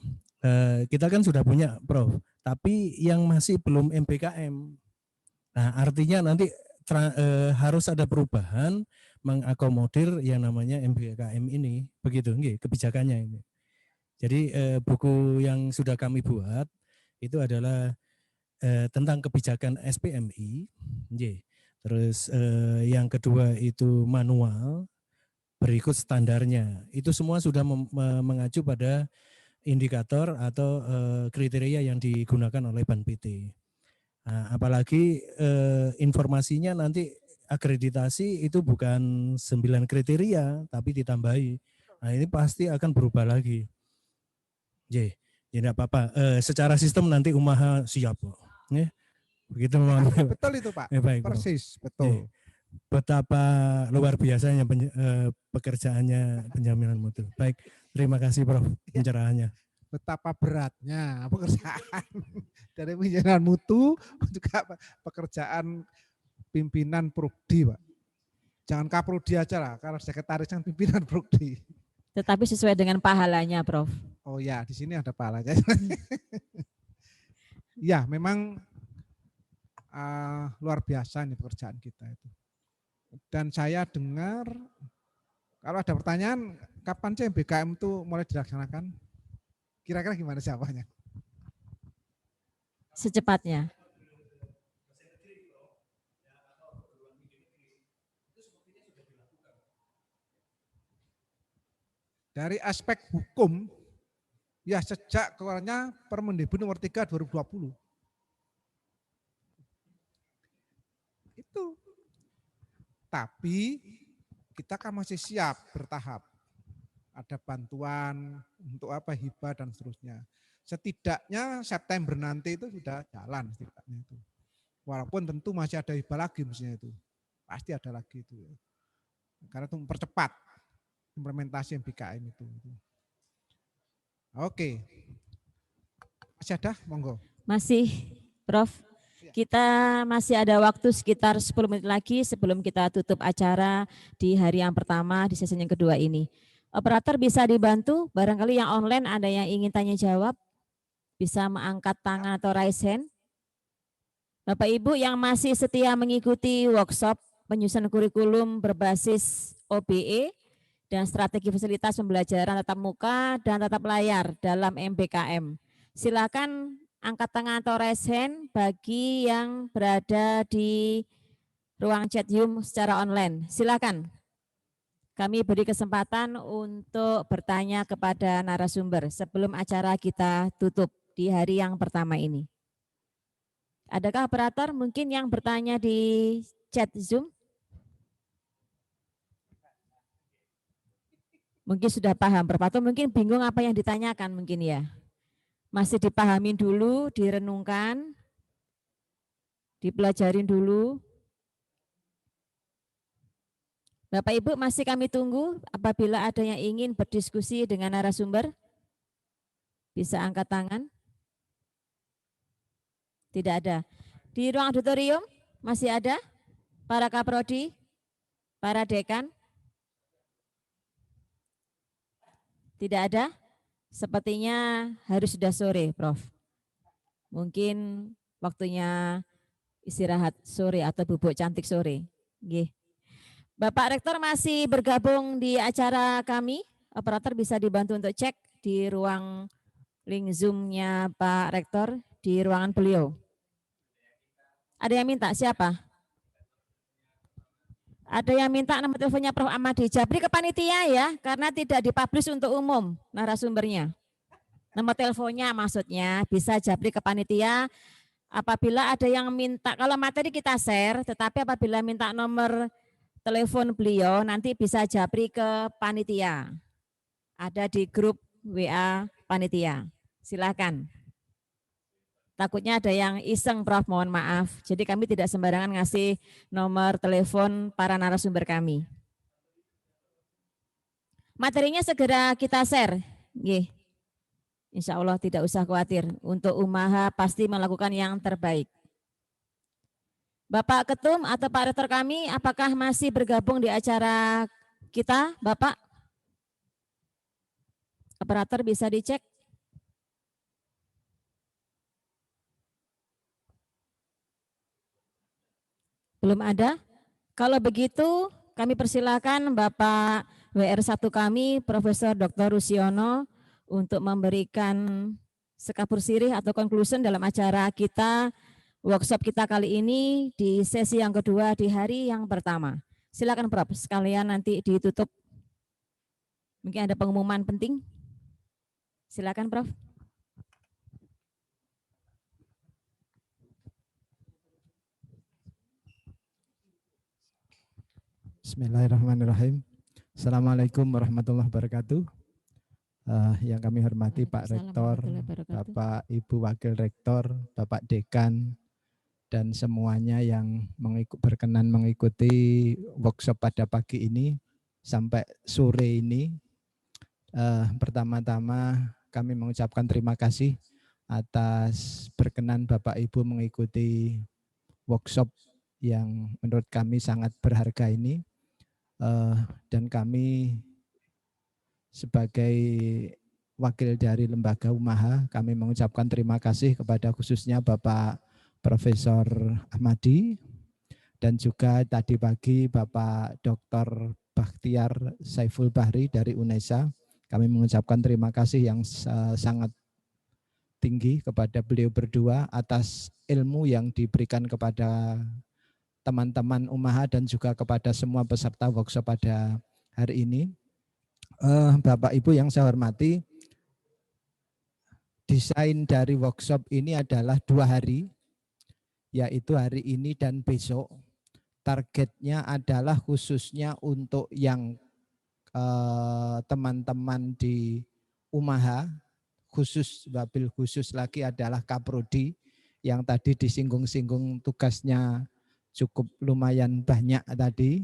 kita kan sudah punya Prof, tapi yang masih belum MBKM. Nah, artinya nanti harus ada perubahan mengakomodir yang namanya MBKM ini, begitu nggih kebijakannya ini. Jadi buku yang sudah kami buat itu adalah tentang kebijakan SPMI, terus yang kedua itu manual, berikut standarnya. Itu semua sudah mengacu pada indikator atau kriteria yang digunakan oleh Ban PT. Nah, apalagi informasinya nanti akreditasi itu bukan 9 kriteria, tapi ditambahi. Nah ini pasti akan berubah lagi. Ya tidak apa-apa. Secara sistem nanti UMAHA siap. Ya, begitu. Betul itu Pak. Ya, baik, persis, betul. Ya. Betapa luar biasanya pekerjaannya penjaminan mutu. Baik, terima kasih Prof pencerahannya. Betapa beratnya pekerjaan dari penjaminan mutu juga pekerjaan pimpinan prodi Pak. Jangan kaprodi aja lah, karena sekretaris yang pimpinan prodi. Tetapi sesuai dengan pahalanya Prof. Oh ya, di sini ada pahalanya. Ya, memang luar biasa nih pekerjaan kita itu. Dan saya dengar kalau ada pertanyaan, kapan sih MBKM itu mulai dilaksanakan? Kira-kira gimana jawabannya? Secepatnya. Dari aspek hukum, ya sejak keluarnya Permendikbud nomor 3 2020. Itu. Tapi kita kan masih siap bertahap. Ada bantuan untuk apa, hibah dan seterusnya. Setidaknya September nanti itu sudah jalan setidaknya itu. Walaupun tentu masih ada hibah lagi mestinya itu. Pasti ada lagi itu. Karena itu mempercepat implementasi MBKM itu. Oke. Masih ada? Monggo. Masih, Prof. Kita masih ada waktu sekitar 10 menit lagi sebelum kita tutup acara di hari yang pertama di sesi yang kedua ini. Operator bisa dibantu, barangkali yang online ada yang ingin tanya jawab, bisa mengangkat tangan atau raise hand. Bapak Ibu yang masih setia mengikuti workshop penyusunan kurikulum berbasis OBE dan strategi fasilitas pembelajaran tatap muka dan tatap layar dalam MBKM. Silakan angkat tangan atau raise hand bagi yang berada di ruang chat Zoom secara online. Silakan. Kami beri kesempatan untuk bertanya kepada narasumber sebelum acara kita tutup di hari yang pertama ini. Adakah operator mungkin yang bertanya di chat Zoom? Mungkin sudah paham, atau mungkin bingung apa yang ditanyakan mungkin ya. Masih dipahamin dulu, direnungkan, dipelajarin dulu. Bapak Ibu masih kami tunggu apabila ada yang ingin berdiskusi dengan narasumber. Bisa angkat tangan. Tidak ada. Di ruang auditorium masih ada para kaprodi, para dekan. Tidak ada. Sepertinya harus sudah sore, Prof. Mungkin waktunya istirahat sore atau bubuk cantik sore. Nggih. Bapak Rektor masih bergabung di acara kami. Operator bisa dibantu untuk cek di ruang link Zoom-nya Pak Rektor di ruangan beliau. Ada yang minta siapa? Ada yang minta nomor teleponnya Prof. Amadi. Japri ke panitia ya, karena tidak dipublish untuk umum narasumbernya. Nomor teleponnya maksudnya bisa japri ke panitia apabila ada yang minta, kalau materi kita share, tetapi apabila minta nomor telepon beliau nanti bisa japri ke panitia. Ada di grup WA panitia. Silakan. Takutnya ada yang iseng, Prof, mohon maaf. Jadi kami tidak sembarangan ngasih nomor telepon para narasumber kami. Materinya segera kita share. Nggih. Insya Allah tidak usah khawatir. Untuk Umaha pasti melakukan yang terbaik. Bapak Ketum atau Pak Rektor kami, apakah masih bergabung di acara kita, Bapak? Operator bisa dicek. Belum ada? Kalau begitu kami persilakan Bapak WR1 kami, Profesor Dr. Rusiono, untuk memberikan sekapur sirih atau conclusion dalam acara kita, workshop kita kali ini di sesi yang kedua di hari yang pertama. Silakan Prof, sekalian nanti ditutup. Mungkin ada pengumuman penting. Silakan Prof. Bismillahirrahmanirrahim. Assalamualaikum warahmatullahi wabarakatuh. Yang kami hormati Pak Rektor, Bapak Ibu Wakil Rektor, Bapak Dekan, dan semuanya yang berkenan mengikuti workshop pada pagi ini sampai sore ini. Pertama-tama kami mengucapkan terima kasih atas berkenan Bapak Ibu mengikuti workshop yang menurut kami sangat berharga ini. Dan kami sebagai wakil dari Lembaga Umaha, kami mengucapkan terima kasih kepada khususnya Bapak Profesor Amadi dan juga tadi pagi Bapak Dr. Bakhtiar Saiful Bahri dari UNESA. Kami mengucapkan terima kasih yang sangat tinggi kepada beliau berdua atas ilmu yang diberikan kepada teman-teman Umaha dan juga kepada semua peserta workshop pada hari ini. Bapak Ibu yang saya hormati, desain dari workshop ini adalah 2 hari, yaitu hari ini dan besok. Targetnya adalah khususnya untuk yang teman-teman di Umaha, khusus wabil khusus lagi adalah Kaprodi yang tadi disinggung-singgung tugasnya cukup lumayan banyak tadi.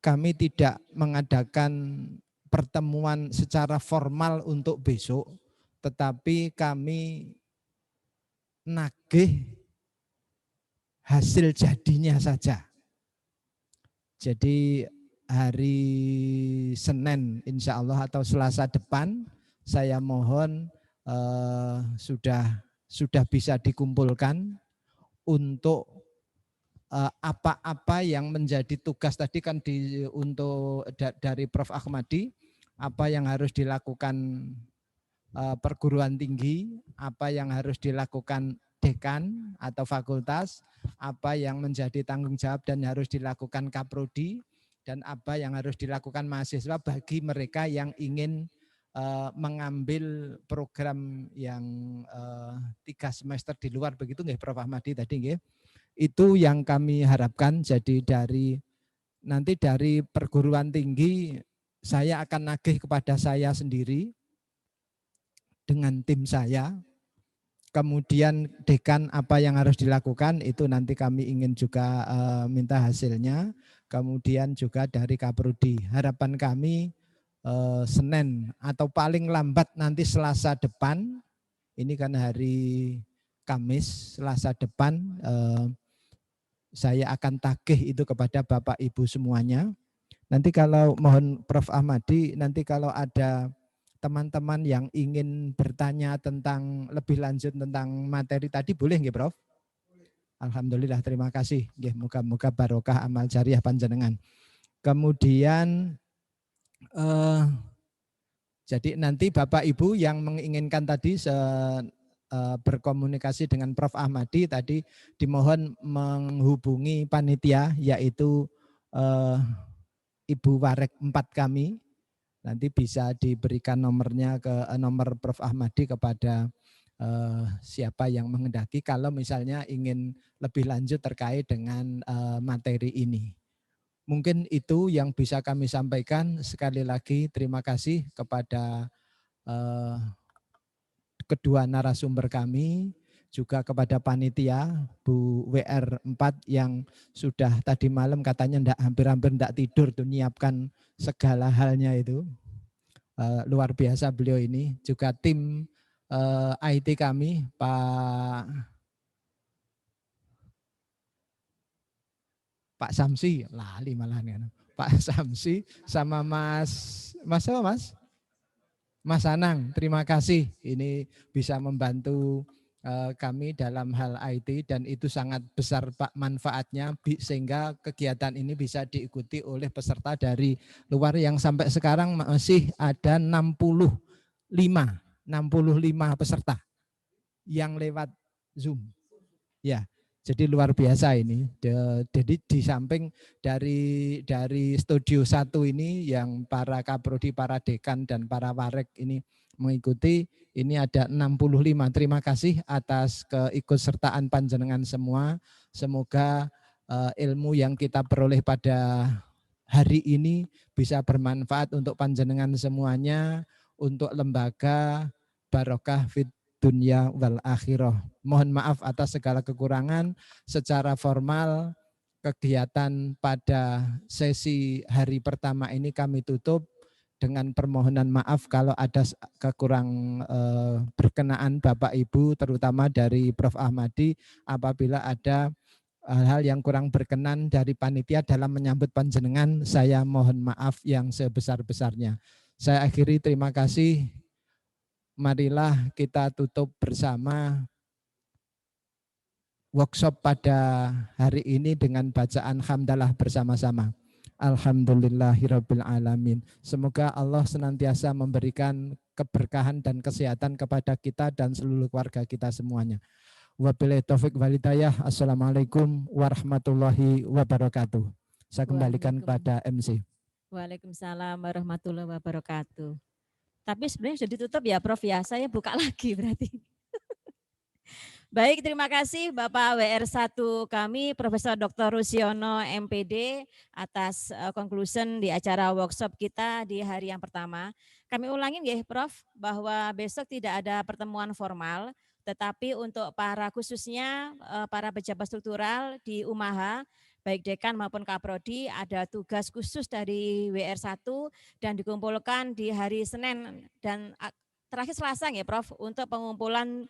Kami tidak mengadakan pertemuan secara formal untuk besok, tetapi kami nagih hasil jadinya saja. Jadi hari Senin insya Allah atau Selasa depan saya mohon sudah bisa dikumpulkan untuk apa-apa yang menjadi tugas tadi kan dari Prof. Ahmadi, apa yang harus dilakukan perguruan tinggi, apa yang harus dilakukan dekan atau fakultas, apa yang menjadi tanggung jawab dan harus dilakukan Kaprodi, dan apa yang harus dilakukan mahasiswa bagi mereka yang ingin mengambil program yang 3 semester di luar, begitu nggih Prof. Ahmadi tadi nggih. Itu yang kami harapkan. Jadi nanti dari perguruan tinggi saya akan nagih kepada saya sendiri dengan tim saya. Kemudian dekan apa yang harus dilakukan itu nanti kami ingin juga minta hasilnya. Kemudian juga dari Kaprodi. Harapan kami Senin atau paling lambat nanti Selasa depan. Ini kan hari Kamis, Selasa depan saya akan tagih itu kepada Bapak Ibu semuanya. Nanti kalau mohon Prof. Ahmadi, nanti kalau ada teman-teman yang ingin bertanya tentang lebih lanjut tentang materi tadi boleh nggih Prof? Alhamdulillah, terima kasih. Nggih, moga-moga barokah amal jariah panjenengan. Kemudian jadi nanti Bapak Ibu yang menginginkan tadi berkomunikasi dengan Prof. Ahmadi tadi dimohon menghubungi panitia yaitu Ibu Warek 4 kami. Nanti bisa diberikan nomornya ke nomor Prof. Ahmadi kepada siapa yang menghendaki kalau misalnya ingin lebih lanjut terkait dengan materi ini. Mungkin itu yang bisa kami sampaikan. Sekali lagi terima kasih kepada kedua narasumber kami, juga kepada panitia Bu WR4 yang sudah tadi malam katanya hampir-hampir enggak tidur tuh nyiapkan segala halnya itu. Luar biasa beliau ini. Juga tim IT kami, Pak Samsi, lali malahan. Pak Samsi sama Mas Anang, terima kasih. Ini bisa membantu kami dalam hal IT dan itu sangat besar Pak manfaatnya sehingga kegiatan ini bisa diikuti oleh peserta dari luar yang sampai sekarang masih ada 65 peserta yang lewat Zoom. Ya. Jadi luar biasa ini. Jadi di samping dari studio 1 ini yang para kaprodi, para dekan dan para warek ini mengikuti, ini ada 65. Terima kasih atas keikutsertaan panjenengan semua. Semoga ilmu yang kita peroleh pada hari ini bisa bermanfaat untuk panjenengan semuanya, untuk lembaga Barokah Fit Dunia wal Akhirah. Mohon maaf atas segala kekurangan. Secara formal kegiatan pada sesi hari pertama ini kami tutup dengan permohonan maaf kalau ada kekurang berkenaan Bapak Ibu terutama dari Prof. Ahmadi apabila ada hal-hal yang kurang berkenan dari panitia dalam menyambut panjenengan, saya mohon maaf yang sebesar-besarnya. Saya akhiri, terima kasih. Marilah kita tutup bersama workshop pada hari ini dengan bacaan hamdalah bersama-sama. Alhamdulillahirabbil alamin. Semoga Allah senantiasa memberikan keberkahan dan kesehatan kepada kita dan seluruh keluarga kita semuanya. Wabillahi taufik wal hidayah. Assalamualaikum warahmatullahi wabarakatuh. Saya kembalikan kepada MC. Waalaikumsalam warahmatullahi wabarakatuh. Tapi sebenarnya sudah ditutup ya Prof ya, saya buka lagi berarti. Baik, terima kasih Bapak WR1 kami, Profesor Dr. Rusyono MPD atas conclusion di acara workshop kita di hari yang pertama. Kami ulangin ya Prof, bahwa besok tidak ada pertemuan formal, tetapi untuk para khususnya para pejabat struktural di UMAHA, baik dekan maupun kaprodi ada tugas khusus dari WR1 dan dikumpulkan di hari Senin dan terakhir Selasa ya Prof, untuk pengumpulan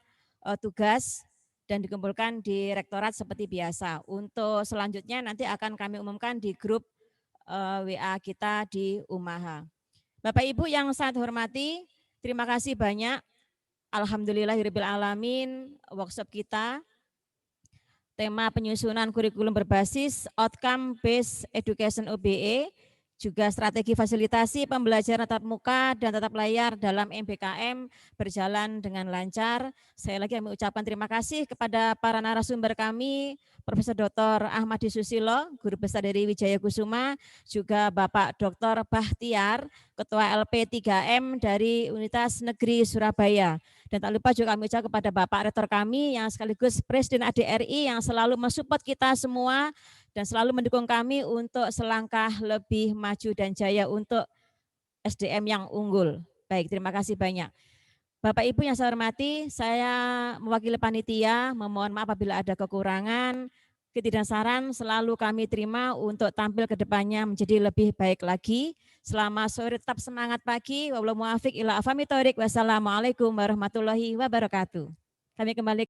tugas dan dikumpulkan di rektorat seperti biasa. Untuk selanjutnya nanti akan kami umumkan di grup WA kita di UMAHA. Bapak Ibu yang saya hormati, terima kasih banyak. Alhamdulillahirabbil alamin, workshop kita tema penyusunan kurikulum berbasis outcome based education OBE, juga strategi fasilitasi pembelajaran tatap muka dan tatap layar dalam MBKM berjalan dengan lancar. Saya lagi mengucapkan terima kasih kepada para narasumber kami, Profesor Dr. Ahmadi Susilo, Guru Besar dari Wijaya Kusuma, juga Bapak Dr. Bahtiar, Ketua LP 3M dari Universitas Negeri Surabaya. Dan tak lupa juga kami ucapkan kepada Bapak Rektor kami yang sekaligus Presiden ADRI yang selalu mensupport kita semua dan selalu mendukung kami untuk selangkah lebih maju dan jaya untuk SDM yang unggul. Baik, terima kasih banyak. Bapak Ibu yang saya hormati, saya mewakili panitia, memohon maaf apabila ada kekurangan, ketidaksaran selalu kami terima untuk tampil ke depannya menjadi lebih baik lagi. Selamat sore, tetap semangat pagi. Wabillahi muwaffiq ila aqwamit thoriq. Wassalamualaikum warahmatullahi wabarakatuh. Kami kembali